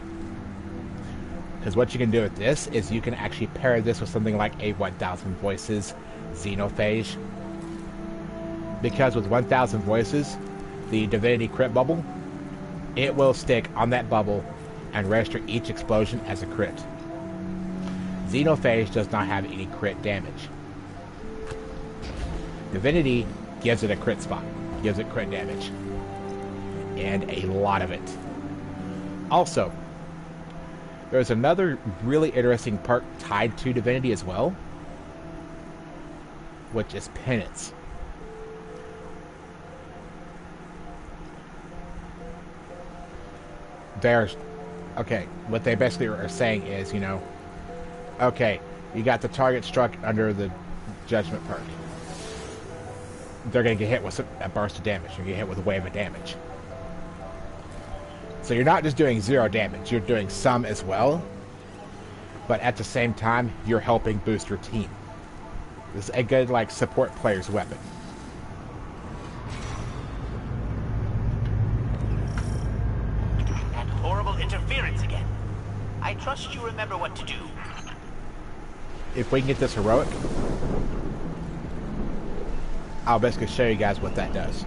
Because what you can do with this is you can actually pair this with something like a 1000 Voices Xenophage. Because with 1000 Voices, the Divinity crit bubble, it will stick on that bubble and register each explosion as a crit. Xenophage does not have any crit damage. Divinity gives it a crit spot, gives it crit damage. And a lot of it. Also, there's another really interesting perk tied to Divinity as well, which is Penance. Okay, what they basically are saying is, you know, okay, you got the target struck under the Judgment perk. They're going to get hit with a burst of damage. You're going to get hit with a wave of damage. So you're not just doing 0 damage, you're doing some as well. But at the same time, you're helping boost your team. This is a good, like, support player's weapon. And horrible interference again. I trust you remember what to do. If we can get this heroic, I'll basically show you guys what that does.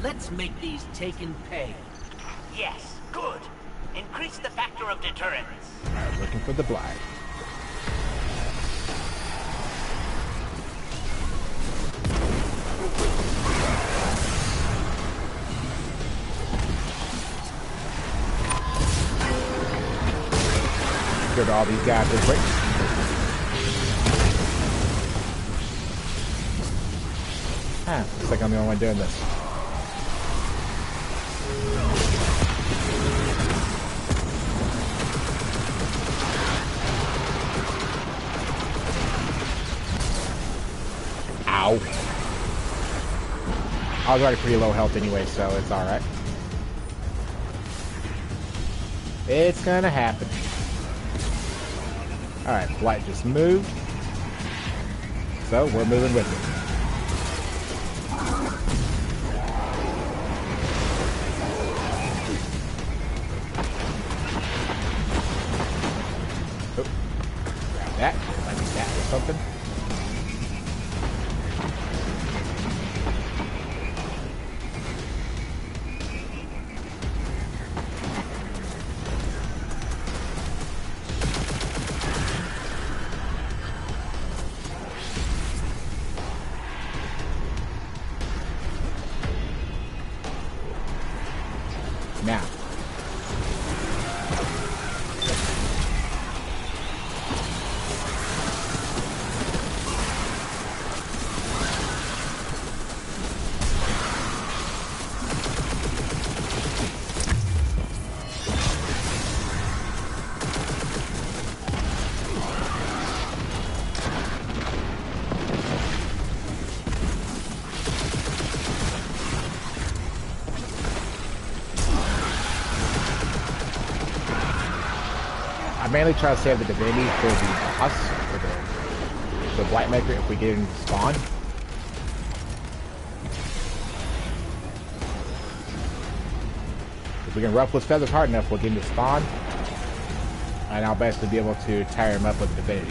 Let's make these taken pay. Yes, good. Increase the factor of deterrence. Alright, looking for the Blight. Go to all these guys real quick. Looks like I'm the only one doing this. Ow. I was already pretty low health anyway, so it's alright. It's gonna happen. Alright, Blight just moved. So, we're moving with it. Oh, grab that. Might be that or something. Now, I mainly try to save the Divinity for the boss, for the Blightmaker if we get him to spawn. If we can ruffle his feathers hard enough, we'll get him to spawn. And I'll basically be able to tire him up with the Divinity.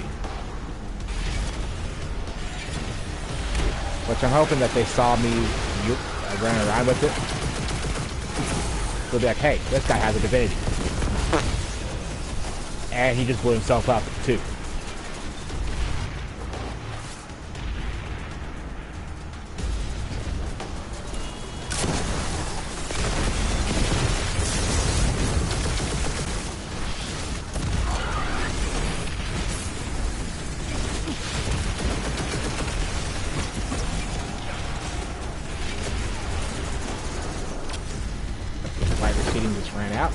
Which I'm hoping that they saw me running around with it. They'll be like, hey, this guy has a Divinity. And he just blew himself up, too. Light receding just ran out.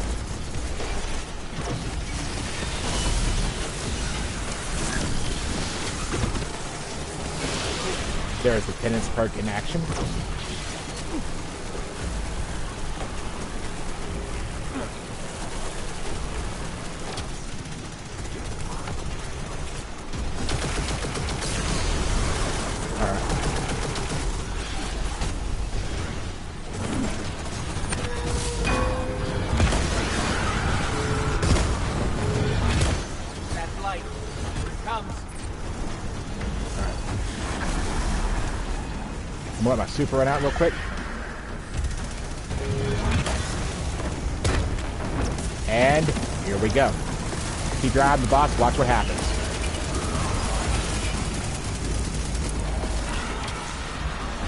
There is the Penance perk in action. I'm gonna let my super run out real quick. And here we go. Keep your eye on the boss, watch what happens.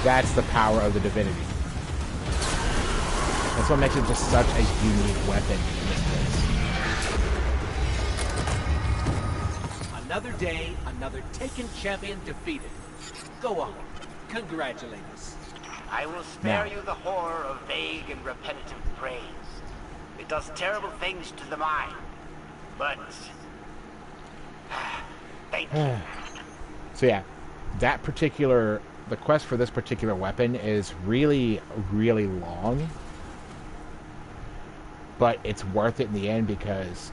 That's the power of the divinity. That's what makes it just such a unique weapon in this place. Another day, another Taken champion defeated. Go on, congratulate us. I will spare Now. you the horror of vague and repetitive praise. It does terrible things to the mind. But... thank you. So yeah, that particular... The quest for this particular weapon is really, really long. But it's worth it in the end because...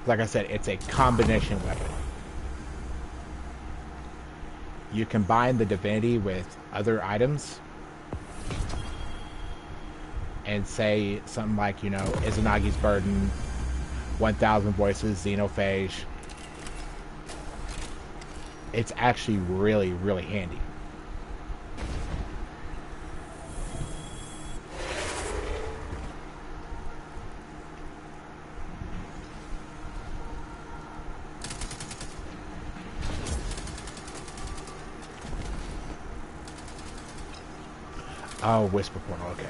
Like I said, it's a combination weapon. You combine the divinity with other items. And say something like, you know, Izanagi's Burden, 1,000 Voices, Xenophage. It's actually really, really handy. Oh, Whisper Portal, okay.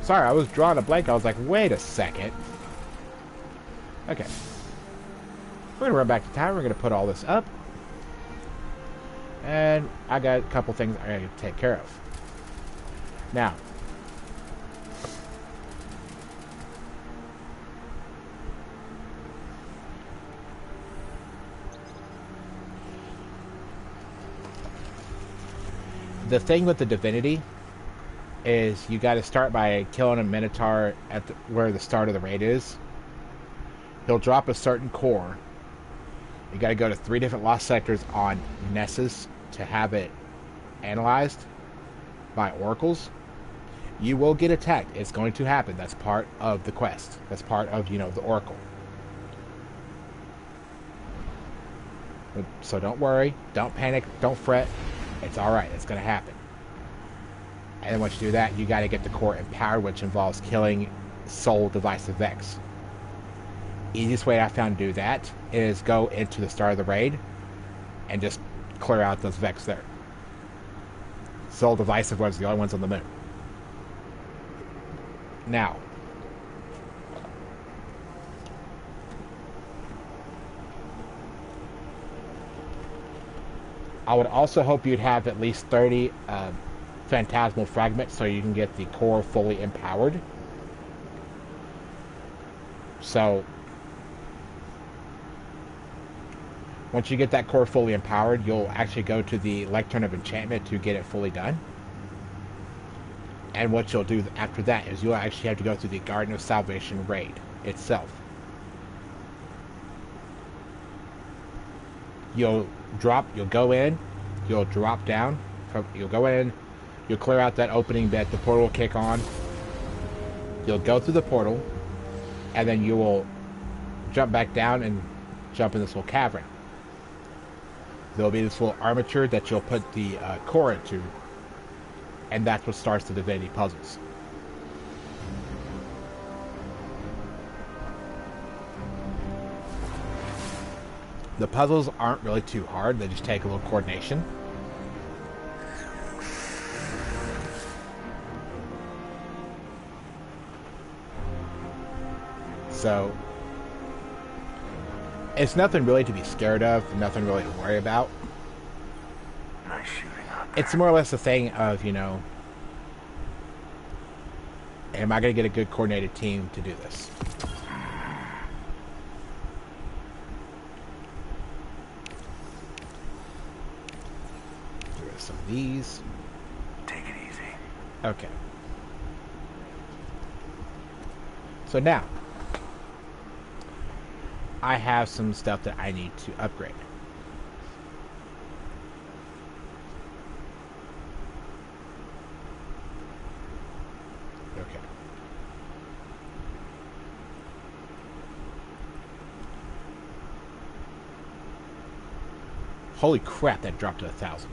Sorry, I was drawing a blank. I was like, wait a second. Okay. We're going to run back to town. We're going to put all this up. And I got a couple things I got to take care of. Now. The thing with the divinity is you got to start by killing a Minotaur at where the start of the raid is. He'll drop a certain core. You got to go to 3 different lost sectors on Nessus to have it analyzed by oracles. You will get attacked. It's going to happen. That's part of the quest. That's part of, you know, the oracle. So don't worry. Don't panic. Don't fret. It's alright. It's going to happen. And then once you do that, you got to get the core empowered, which involves killing Soul Divisive Vex. Easiest way I found to do that is go into the start of the raid and just clear out those Vex there. Soul Divisive was the only ones on the moon. Now, I would also hope you'd have at least 30 Phantasmal Fragments so you can get the core fully empowered. So, once you get that core fully empowered, you'll actually go to the Lectern of Enchantment to get it fully done. And what you'll do after that is you'll actually have to go through the Garden of Salvation raid itself. You'll go in, you'll drop down, you'll go in, you'll clear out that opening that the portal will kick on. You'll go through the portal, and then you will jump back down and jump in this little cavern. There'll be this little armature that you'll put the core into, and that's what starts the divinity puzzles. The puzzles aren't really too hard, they just take a little coordination. So, it's nothing really to be scared of, nothing really to worry about. Nice shooting up. It's more or less a thing of, you know, am I going to get a good coordinated team to do this? Get rid of some of these. Take it easy. Okay. So now, I have some stuff that I need to upgrade. Okay. Holy crap, that dropped to 1,000.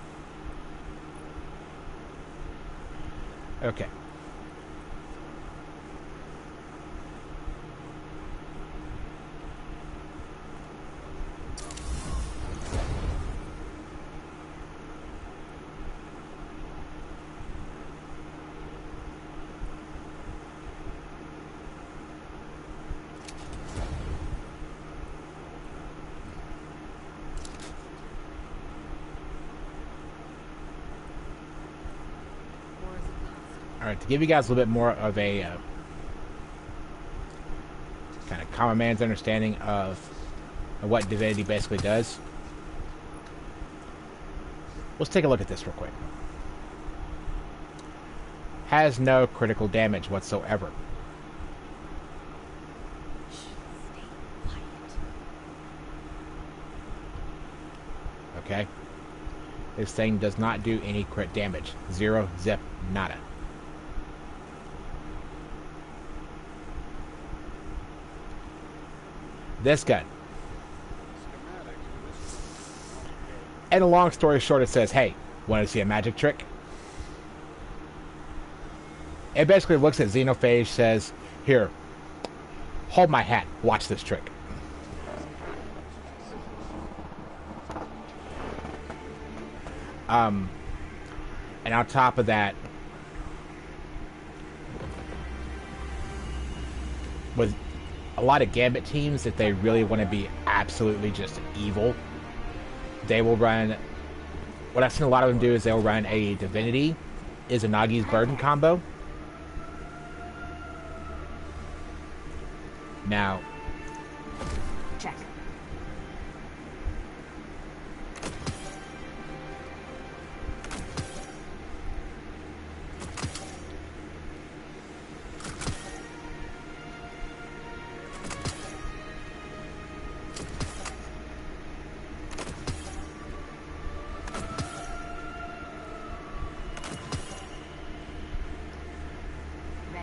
Okay. Alright, to give you guys a little bit more of a kind of common man's understanding of what Divinity basically does, let's take a look at this real quick. Has no critical damage whatsoever. Okay? This thing does not do any crit damage. Zero, zip, nada. This gun. And a long story short, it says, hey, want to see a magic trick? It basically looks at Xenophage, says, here, hold my hat, watch this trick. And on top of that, with a lot of Gambit teams, if they really want to be absolutely just evil, they will run... What I've seen a lot of them do is they'll run a Divinity, Izanagi's Burden combo. Now... Check.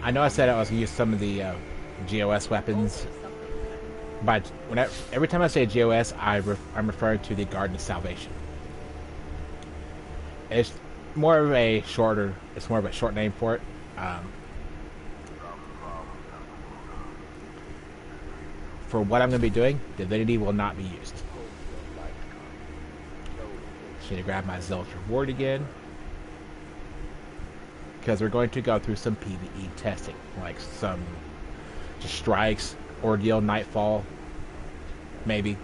I know I said I was going to use some of the GOS weapons, but every time I say GOS, I'm referring to the Garden of Salvation. It's more of a short name for it. For what I'm going to be doing, Divinity will not be used. Just need to grab my Zealot's Reward again, because we're going to go through some PvE testing, like some just strikes, Ordeal, Nightfall, maybe.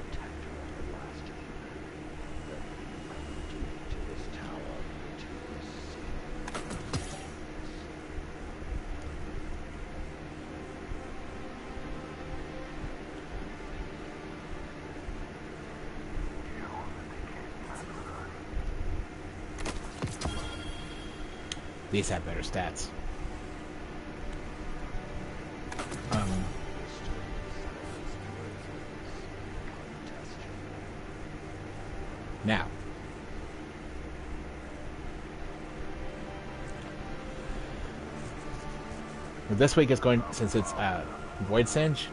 These have better stats. Now, this week is going, since it's Void Singe,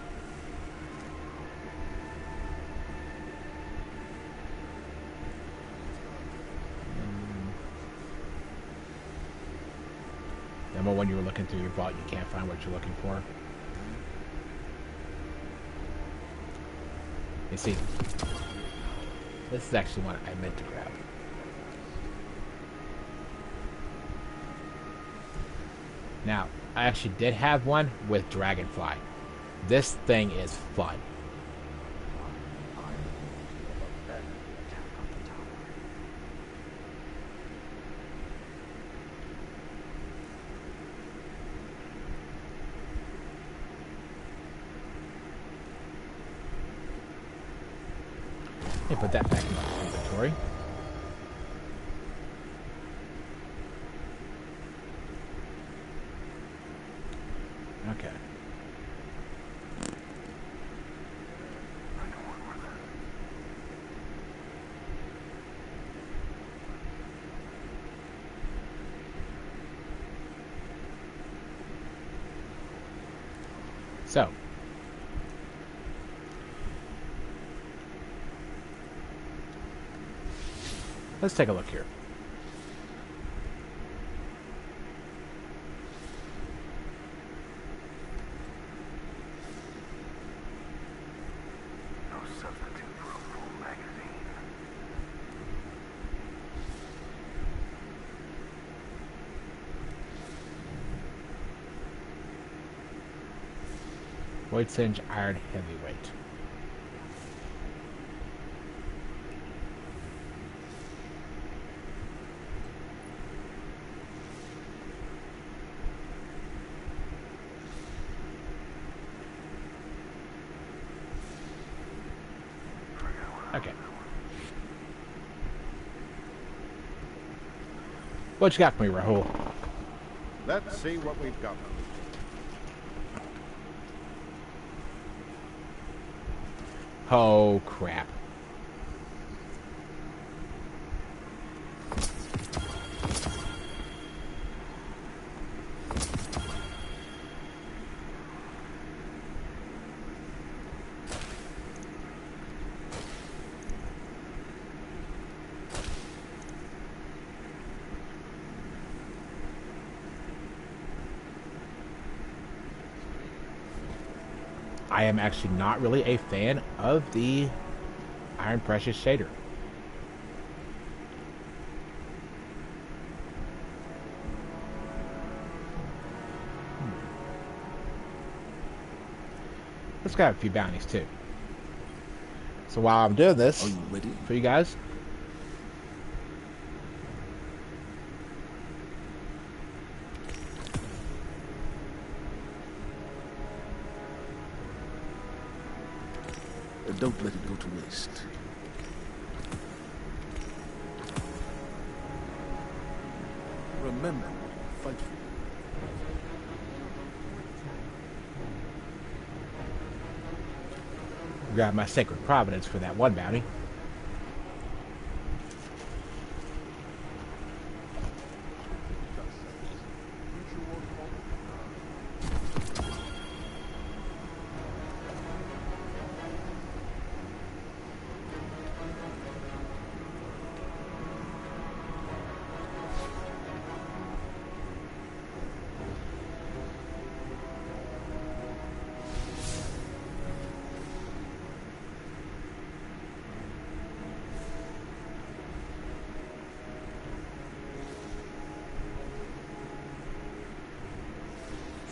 when you were looking through your vault, you can't find what you're looking for. You see, this is actually what I meant to grab. Now, I actually did have one with Dragonfly. This thing is fun. Let me put that back in my inventory. Okay. So, Let's take a look here. No substitute for a full magazine. Void Singe Iron Heavyweight. Okay. What you got for me, Rahul? Let's see what we've got. Oh, crap. I am actually not really a fan of the Iron Precious shader. Let's grab a few bounties too. So while I'm doing this Are you ready? for you guys, Don't let it go to waste. Remember what you fight for. grab my Sacred Providence for that one bounty.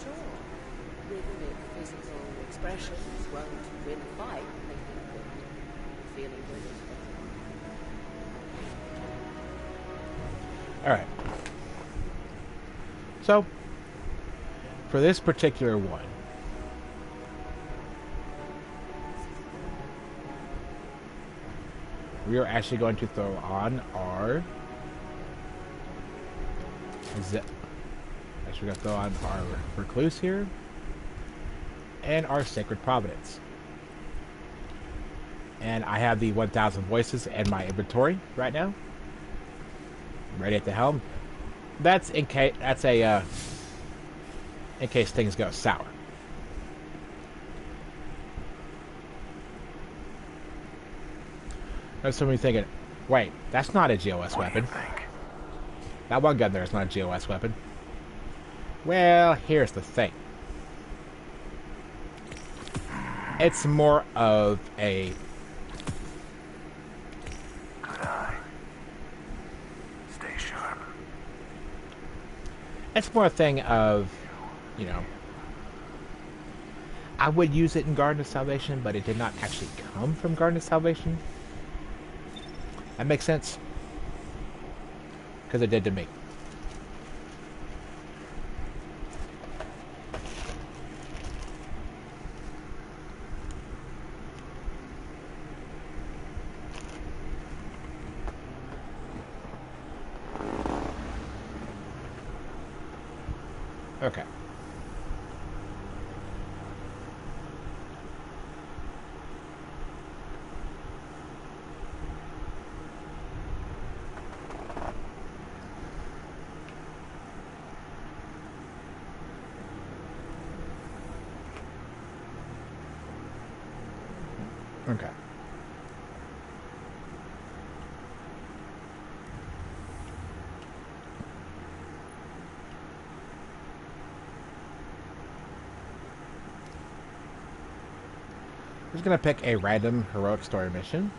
Sure. Rhythmic physical expressions won't win a fight making good. Feeling good is better. Alright. So, for this particular one, we are actually going to throw on our Actually, we're going to throw on our Recluse here and our Sacred Providence. And I have the 1000 Voices in my inventory right now. Ready at the helm. That's in case in case things go sour. There's somebody thinking, wait, that's not a GOS weapon. That one gun there is not a GOS weapon. Well, here's the thing. It's more of a... Good eye. Stay sharp. It's more a thing of, you know... I would use it in Garden of Salvation, but it did not actually come from Garden of Salvation. That makes sense? Because it did to me. Okay. Okay. just going to pick a random heroic story mission.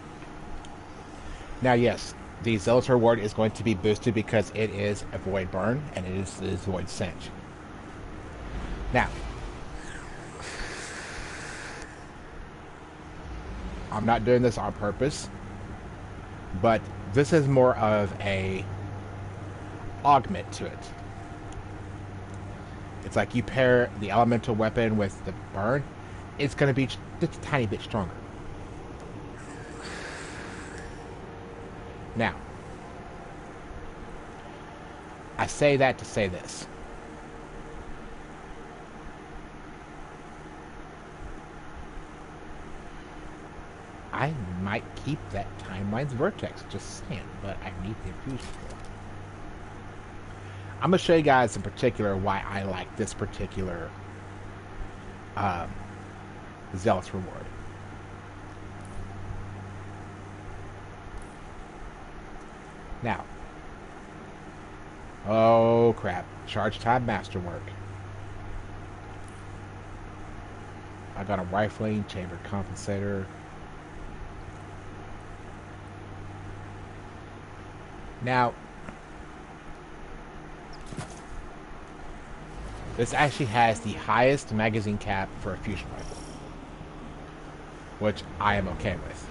Now, yes, the Zealous reward is going to be boosted because it is a Void Burn and it is Void Singe. Now, I'm not doing this on purpose, but this is more of a augment to it. It's like you pair the elemental weapon with the burn, it's going to be just a tiny bit stronger. Now, I say that to say this. I might keep that Timeline's Vertex, just saying, but I need the infusion core. I'm going to show you guys in particular why I like this particular Zealous reward. Now, oh crap, charge time masterwork. I got a rifling, chamber compensator. Now, this actually has the highest magazine cap for a fusion rifle, which I am okay with.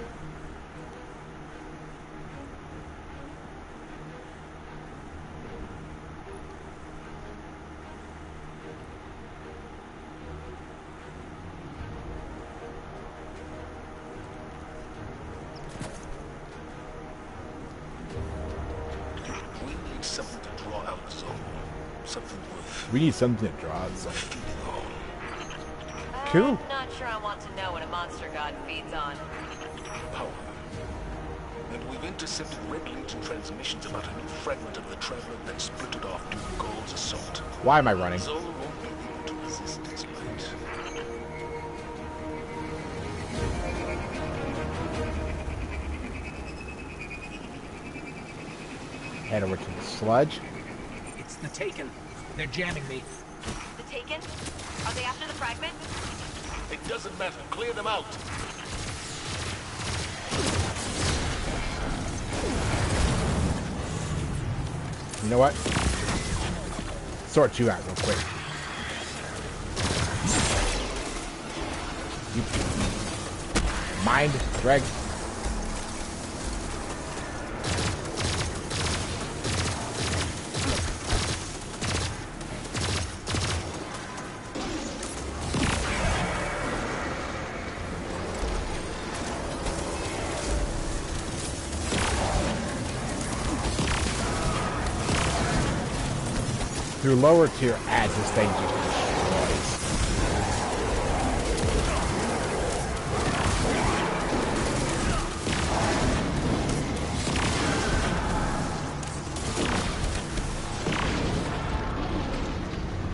We need something to draw out something. Cool. I'm not sure I want to know what a monster god feeds on. Power. And we've intercepted Red Legion transmissions about a new fragment of the Traveler that splintered off during Gaul's assault. Why am I running? Zol won't be able to resist its light. Head over to the sludge. It's the Taken. They're jamming me. The Taken? Are they after the fragment? It doesn't matter. Clear them out. You know what? Sort you out real quick. You mind, Greg? Through lower tier ads, this thing just destroys.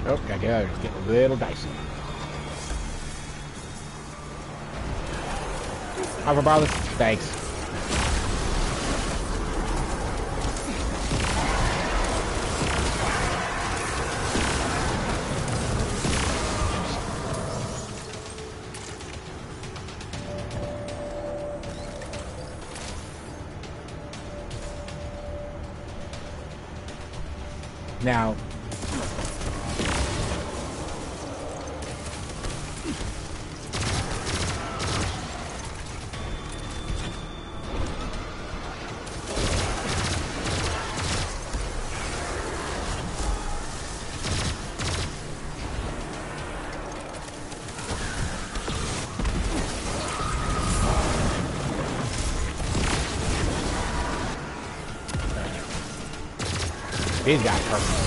Oh, gotta go. It's getting a little dicey. Alpha Barless, thanks. Now, these guys perfect.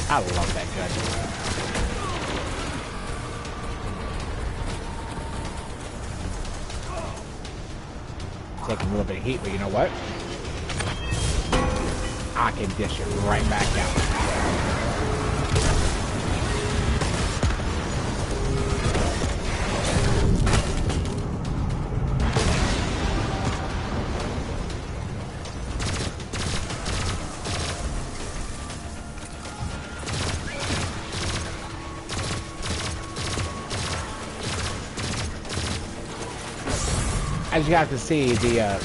I love that gun. Taking a little bit of heat, but you know what? I can dish it right back out. as you guys can see, the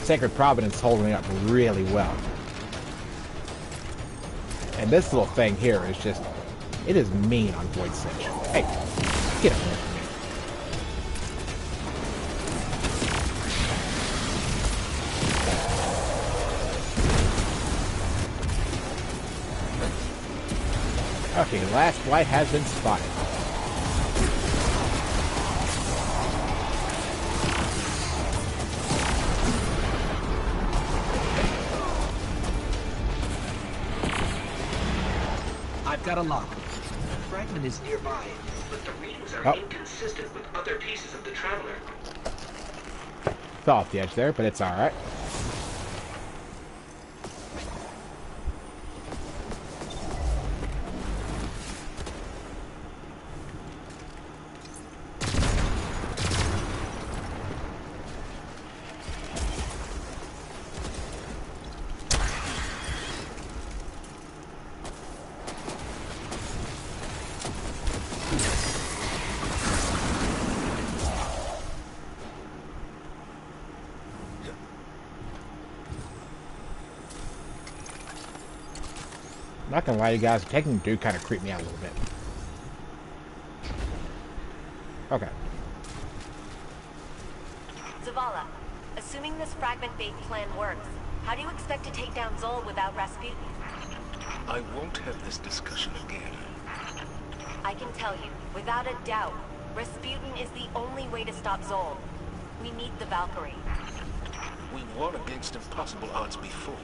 Sacred Providence is holding up really well. And this little thing here is just, it is mean on Void Cinch. Hey, get up there. Okay, last flight has been spotted. I've got a lock. The fragment is nearby, but the readings are inconsistent with other pieces of the Traveler. Fell off the edge there, but it's alright. I'm not gonna lie to you guys, taking do kind of creep me out a little bit. Okay. Zavala, assuming this fragment-based plan works, how do you expect to take down Zol without Rasputin? I won't have this discussion again. I can tell you, without a doubt, Rasputin is the only way to stop Zol. We need the Valkyrie. We won against impossible odds before,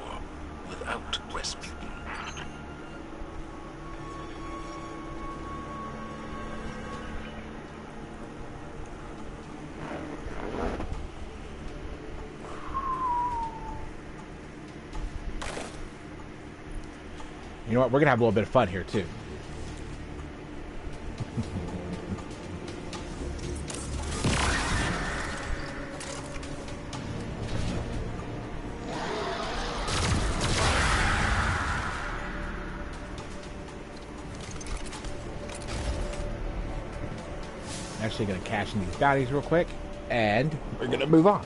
without Rasputin. You know what? We're gonna have a little bit of fun here too. Actually gonna cash in these bounties real quick, and we're gonna move on.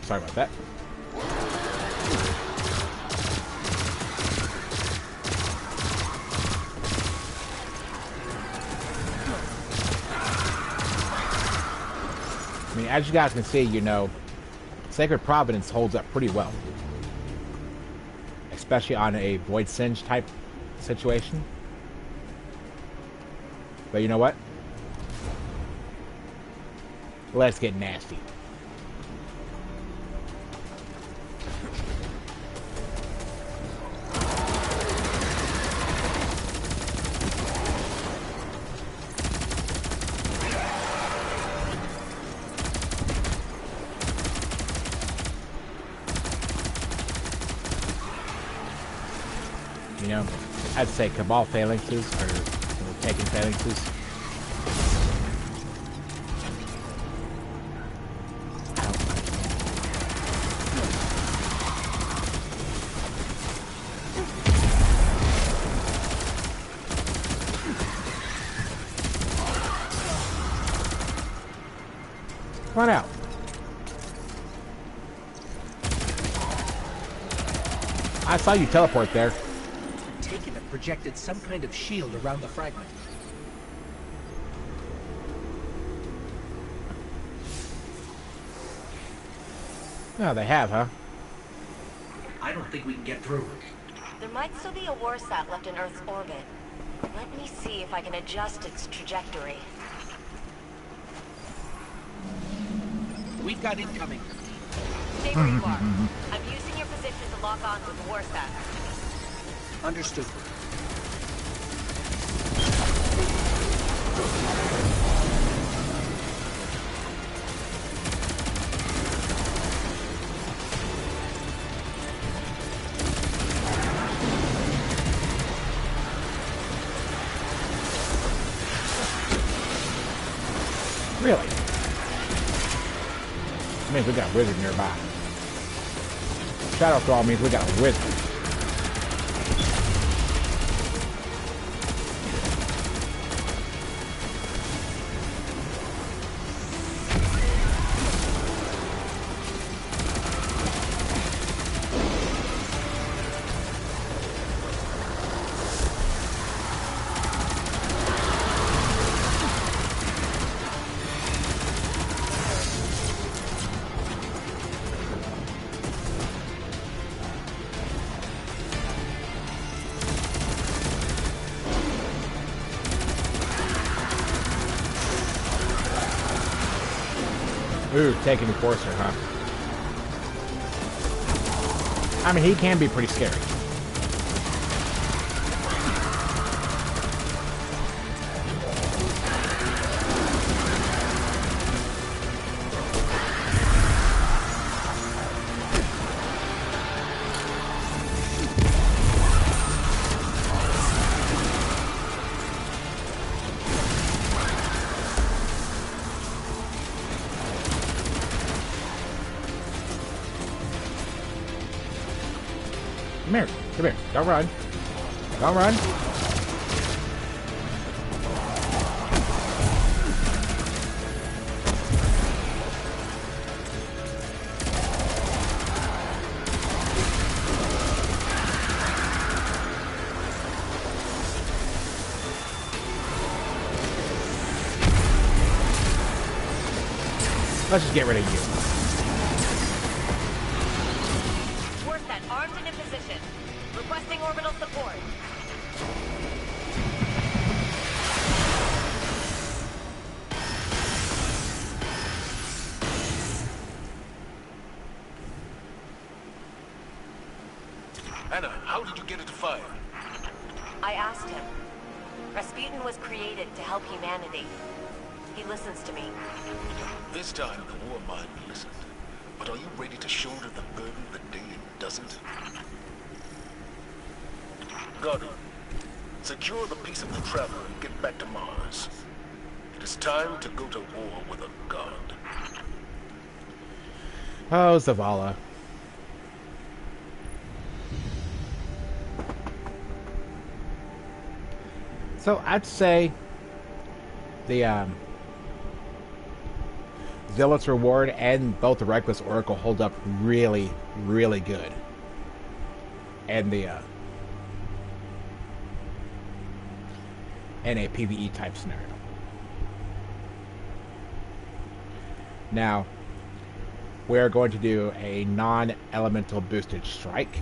Sorry about that. I mean, as you guys can see, you know, Sacred Providence holds up pretty well. Especially on a Void Singe type situation. But you know what? Let's get nasty. You know, I'd say Cabal phalanxes or taking phalanxes. Come on out. I saw you teleport there. taken and projected some kind of shield around the fragment. Oh, they have, huh? I don't think we can get through. There might still be a warsat left in Earth's orbit. Let me see if I can adjust its trajectory. We've got incoming. Stay where you are. I'm using your position to lock on with the warsat. Understood. Really? That means we got a wizard nearby. Shadow Thrall means we got a wizard. Ooh, taking Enforcer, huh? I mean, he can be pretty scary. Come here. Come here. Don't run. Don't run. Let's just get rid of you. Warset armed and in position. Requesting orbital support. Anna, how did you get it to fire? I asked him. Rasputin was created to help humanity. He listens to me. This time, the war mind listened. But are you ready to shoulder the burden the day it doesn't? Guardian, secure the piece of the Traveler and get back to Mars. It is time to go to war with a god. Oh, Zavala. So I'd say the Zealot's Reward and both the Reckless Oracle hold up really, really good. And the in a PvE type scenario. Now, we are going to do a non-elemental boosted strike.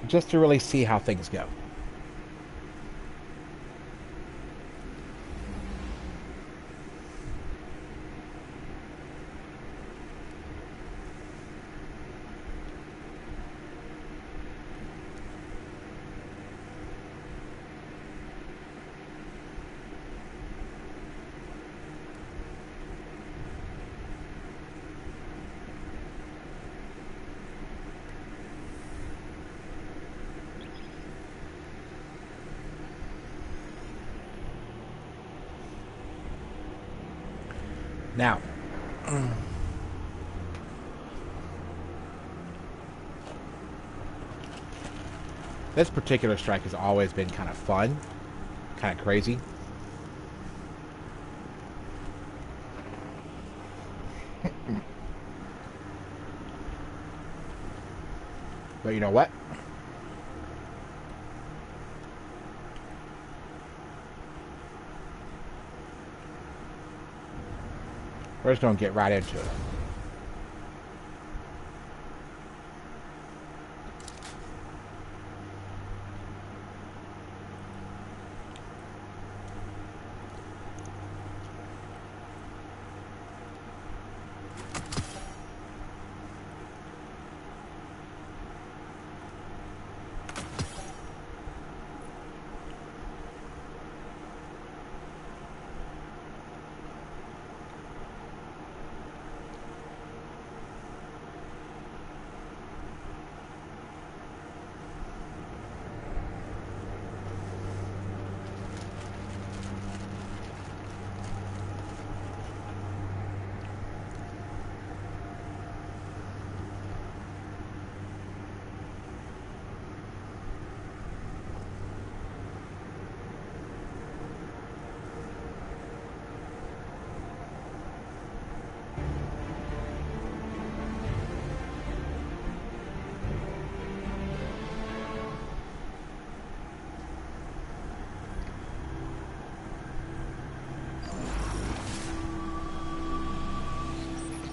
Just to really see how things go. Now, this particular strike has always been kind of fun, kind of crazy. But you know what? We're just going to get right into it.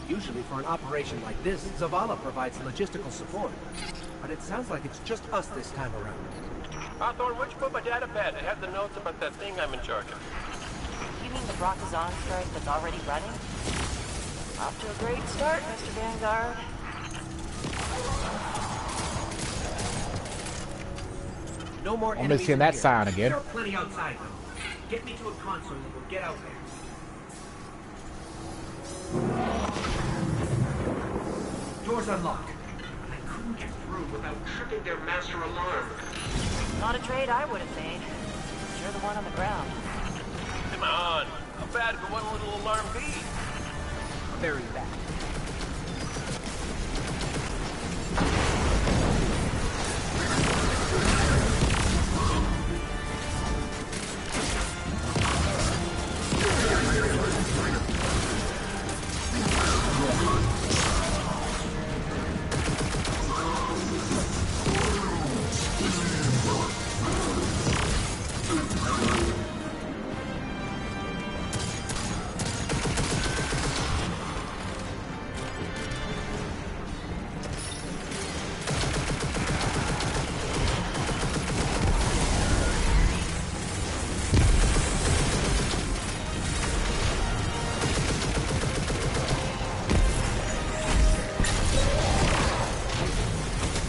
Usually for an operation like this, Zavala provides logistical support. but it sounds like it's just us this time around. Hawthorne, where'd you put my dad to bed? I have the notes about that thing I'm in charge of. You mean the Brakazan strike that's already running? Off to a great start, Mr. Vanguard. No more I'm enemies missing in that here. sign again. There are plenty outside, though. Get me to a console and we'll get out there. Door's unlocked. I couldn't get through without tripping their master alarm. Not a trade I would have made. You're the one on the ground. Come on. How bad could one little alarm be? Very bad.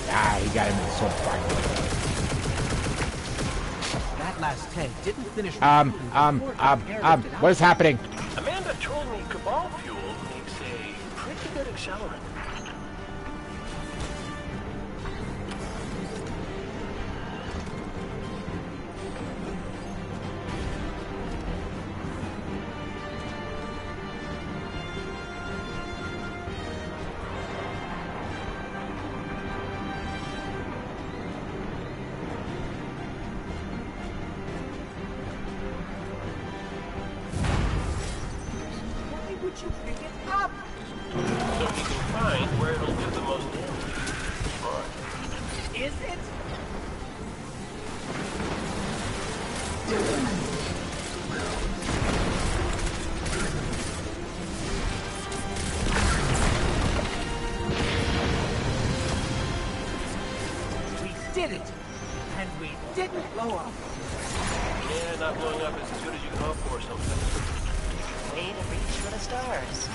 Ah, he got him in the sword fight. That last tank didn't finish. What is happening? Amanda told me Cabal fuel makes a pretty good accelerant. Why would you pick it up? So he can find where it'll do the most damage. Smart. Is it? We did it! And we didn't blow up! Yeah, not blowing up is as good as you can hope for sometimes. Way to reach for the stars.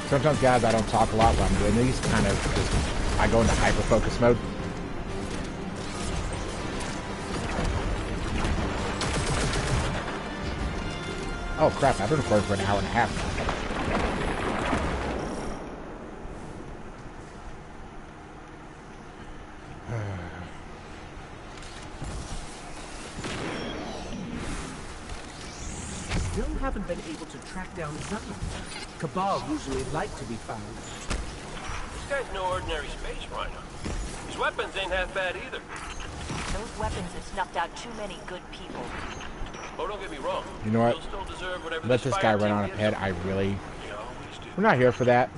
Sometimes, guys, I don't talk a lot while I'm doing these. Kind of just, I go into hyper focus mode. Oh crap! I've been recording for an hour and a half now. Still haven't been able to track down Zan. Cabal usually like to be found. This guy's no ordinary space rhino. His weapons ain't half bad either. Those weapons have snuffed out too many good people. Oh, don't get me wrong. You know what? He'll still deserve whatever Let this guy fire run team on gives ahead. him. I really. They always do. We're not here for that.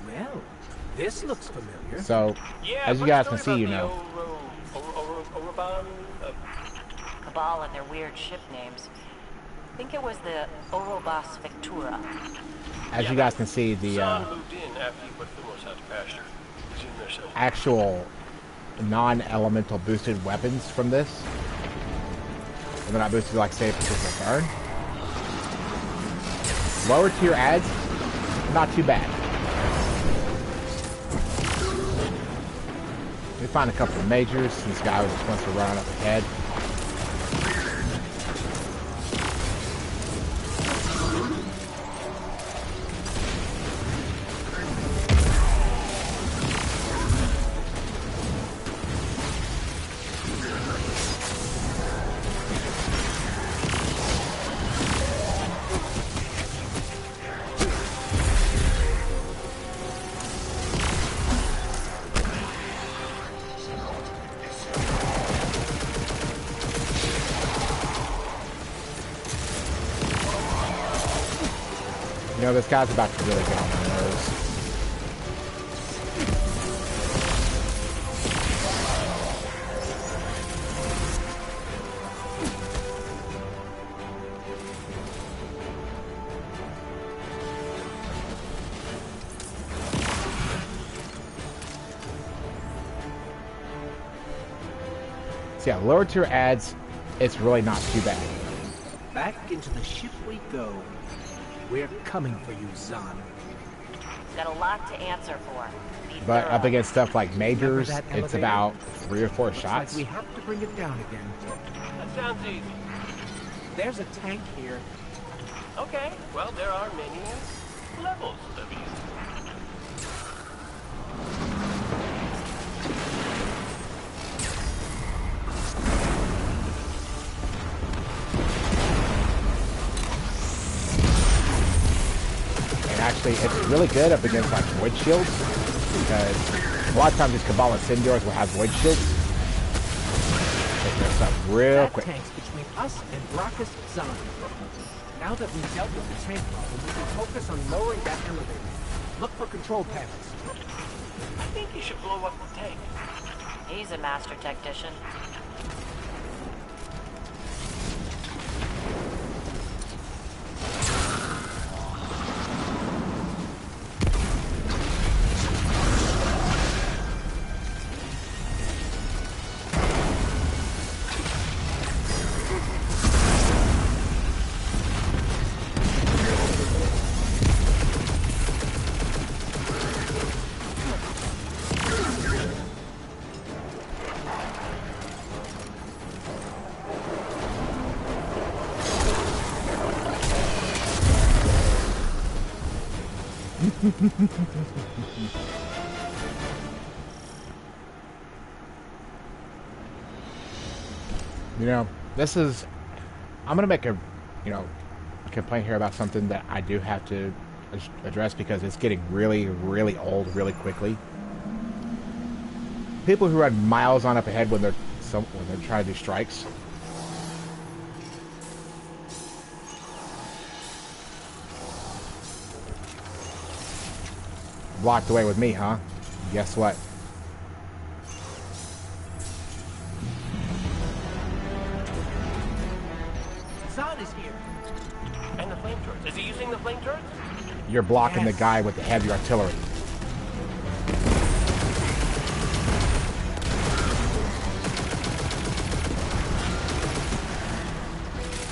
Well, this looks familiar. So, Yeah, as you funny guys story can see, about you the know. Oroban, Cabal and their weird ship names. I think it was the Orobas Vectura. As yeah, you guys can see, the Zahn moved in after he put Thumos out to pasture. He's in there somewhere. actual non-elemental boosted weapons from this. And they're not boosted like, say, a particular burn. Lower tier adds, not too bad. We find a couple of majors. This guy just wants to run up ahead. You know, this guy's about to really get on my nerves. So yeah, lower tier ads, it's really not too bad. Back into the ship we go. We're coming for you, Zahn. Got a lot to answer for. Be But up thorough. against stuff like majors, Remember that it's elevator? about 3 or 4 Looks shots. like we have to bring it down again. That sounds easy. There's a tank here. Okay, well, there are many levels of easy. And actually, it's really good up against like void shields, because a lot of times these Cabal Incendiaries will have void shields. Take this up real That quick. tank's between us and Brackus Zahn. Now that we've dealt with the tank problem, we can focus on lowering that elevator. Look for control panels. I think you should blow up the tank. He's a master technician. You know, this is... I'm going to make a, a complaint here about something that I do have to address because it's getting really, really old really quickly. People who run miles on up ahead when they're trying to do strikes. Blocked away with me, huh? Guess what? Zahn is here. And the flame turrets. Is he using the flame turrets? You're blocking the Yes. guy with the heavy artillery.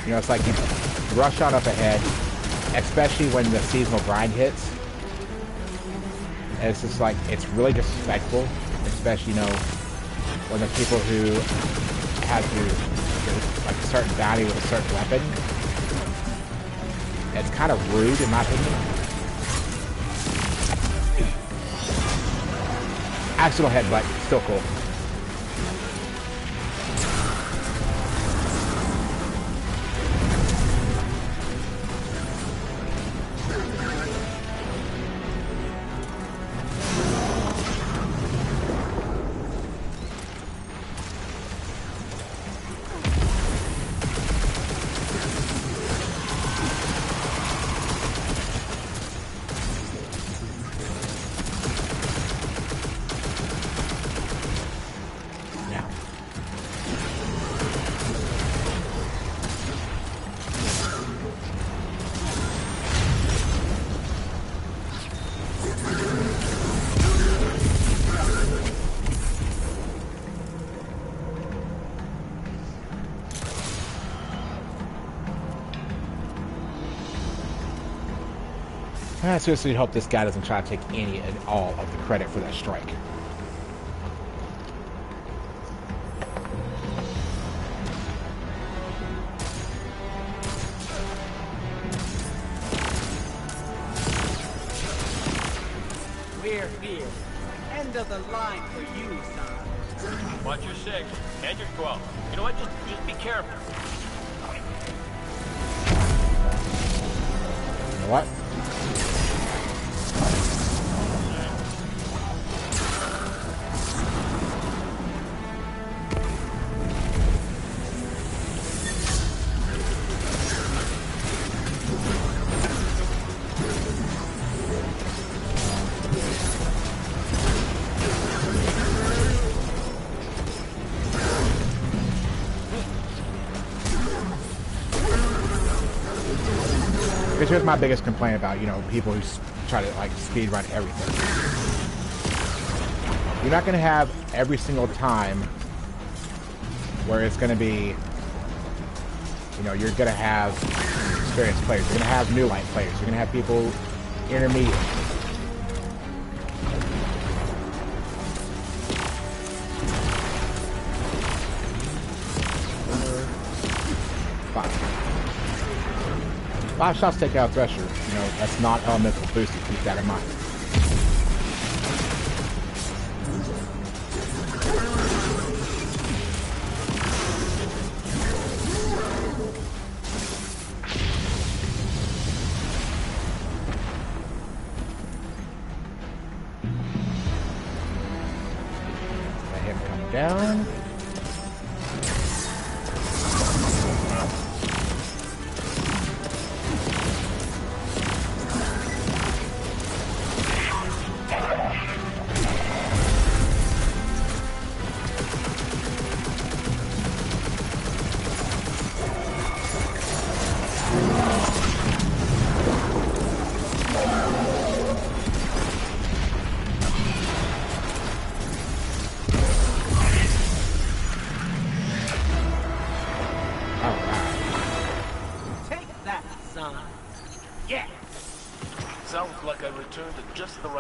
You know, it's like you rush on up ahead, especially when the seasonal grind hits. And it's just like, it's really disrespectful, especially, when the people who have to get like a certain bounty with a certain weapon. It's kind of rude in my opinion. Accidental headbutt, still cool. Now. I seriously hope this guy doesn't try to take any and all of the credit for that strike. We're here. End of the line for you, Zahn. Watch your 6 and your 12. You know what? Just be careful. You know what? Because here's my biggest complaint about, people who try to, speed run everything. You're not going to have every single time where it's going to be, you know, you're going to have experienced players. You're going to have new light players. You're going to have people intermediate. Five shots take out Thresher. You know, that's not elemental boosted. Keep that in mind. Let him come down.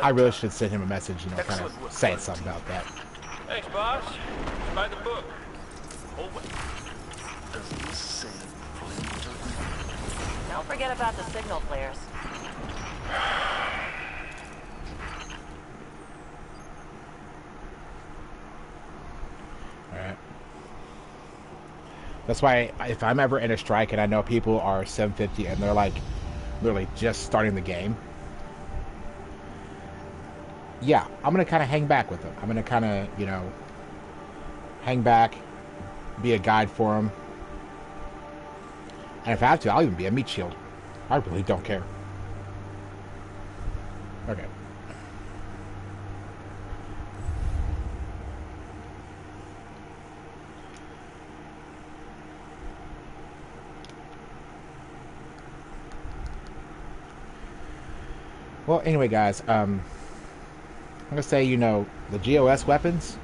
I really should send him a message, you know, kind of saying something about that. Thanks, boss. By the book. Oh, wait. Does this say Flinter? Don't forget about the signal flares. Alright. That's why if I'm ever in a strike and I know people are 750 and they're like literally just starting the game, yeah, I'm going to kind of hang back with them. I'm going to kind of, you know, hang back, be a guide for them. And if I have to, I'll even be a meat shield. I really don't care. Okay. Well, anyway, guys, I'm going to say, you know, the GOS weapons,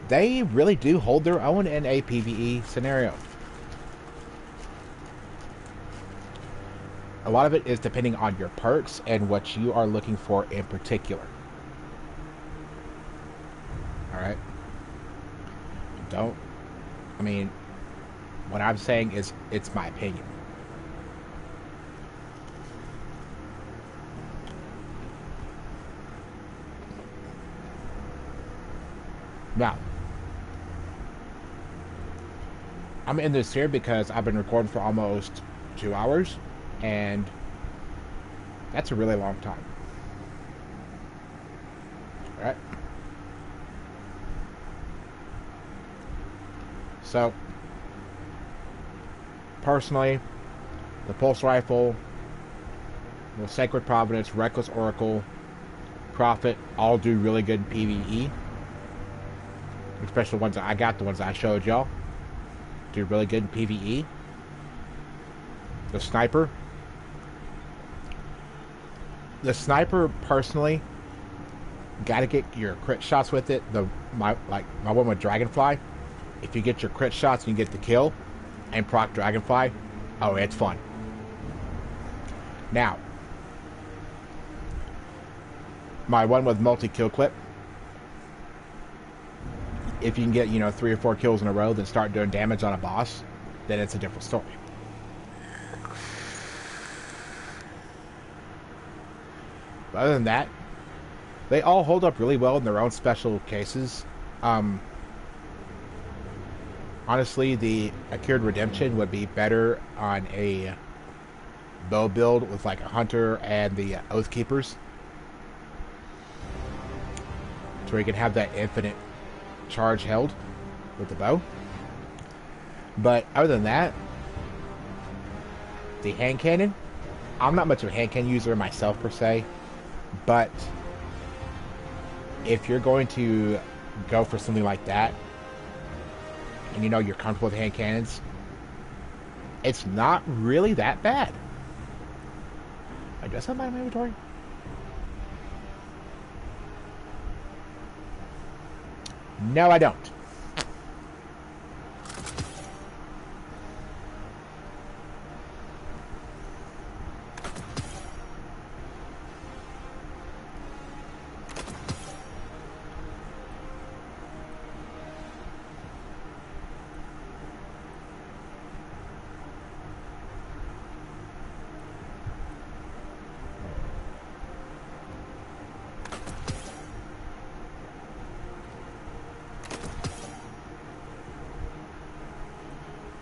they really do hold their own in a PvE scenario. A lot of it is depending on your perks and what you are looking for in particular. Alright? I mean, what I'm saying is, it's my opinion. Now, I'm in this here because I've been recording for almost 2 hours, and that's a really long time. Alright? So, personally, the Pulse Rifle, the Sacred Providence, Reckless Oracle, Prophet, all do really good in PvE. Especially the ones that I got, the ones that I showed y'all, do really good in PvE. The Sniper, personally, gotta get your crit shots with it. My one with Dragonfly, if you get your crit shots and you get the kill and proc Dragonfly, oh, it's fun. Now, my one with multi-kill clip, if you can get, you know, 3 or 4 kills in a row, then start doing damage on a boss, then it's a different story. But other than that, they all hold up really well in their own special cases. Honestly, the Accured Redemption would be better on a bow build with like a Hunter and the Oath Keepers, to where you can have that infinite charge held with the bow. But other than that, the hand cannon, I'm not much of a hand cannon user myself per se, but if you're going to go for something like that and you know you're comfortable with hand cannons, it's not really that bad. I do have my inventory. No, I don't.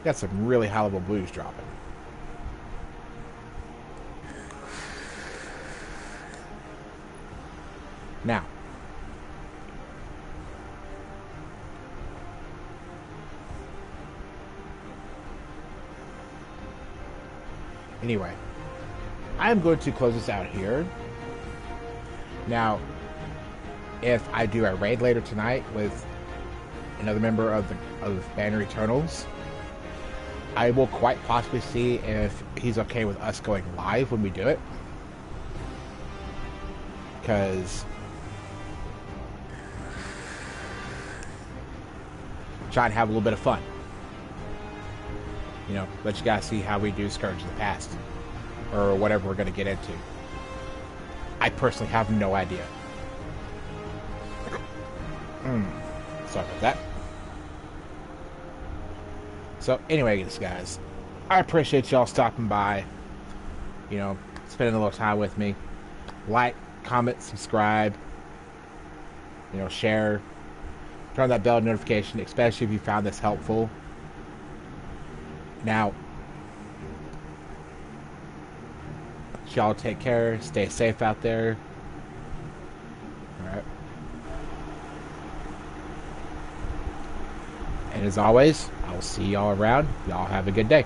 Got some really high level blues dropping. Now, anyway, I'm going to close this out here. Now, if I do a raid later tonight with another member of Banner Eternals, I will quite possibly see if he's okay with us going live when we do it. Because try and have a little bit of fun. You know, let you guys see how we do Scourge of the Past. Or whatever we're going to get into. I personally have no idea. Sorry about that. So, anyway, guys, I appreciate y'all stopping by. You know, spending a little time with me. Like, comment, subscribe. You know, share. Turn on that bell notification, especially if you found this helpful. Now, y'all take care. Stay safe out there. Alright. And as always, I will see y'all around. Y'all have a good day.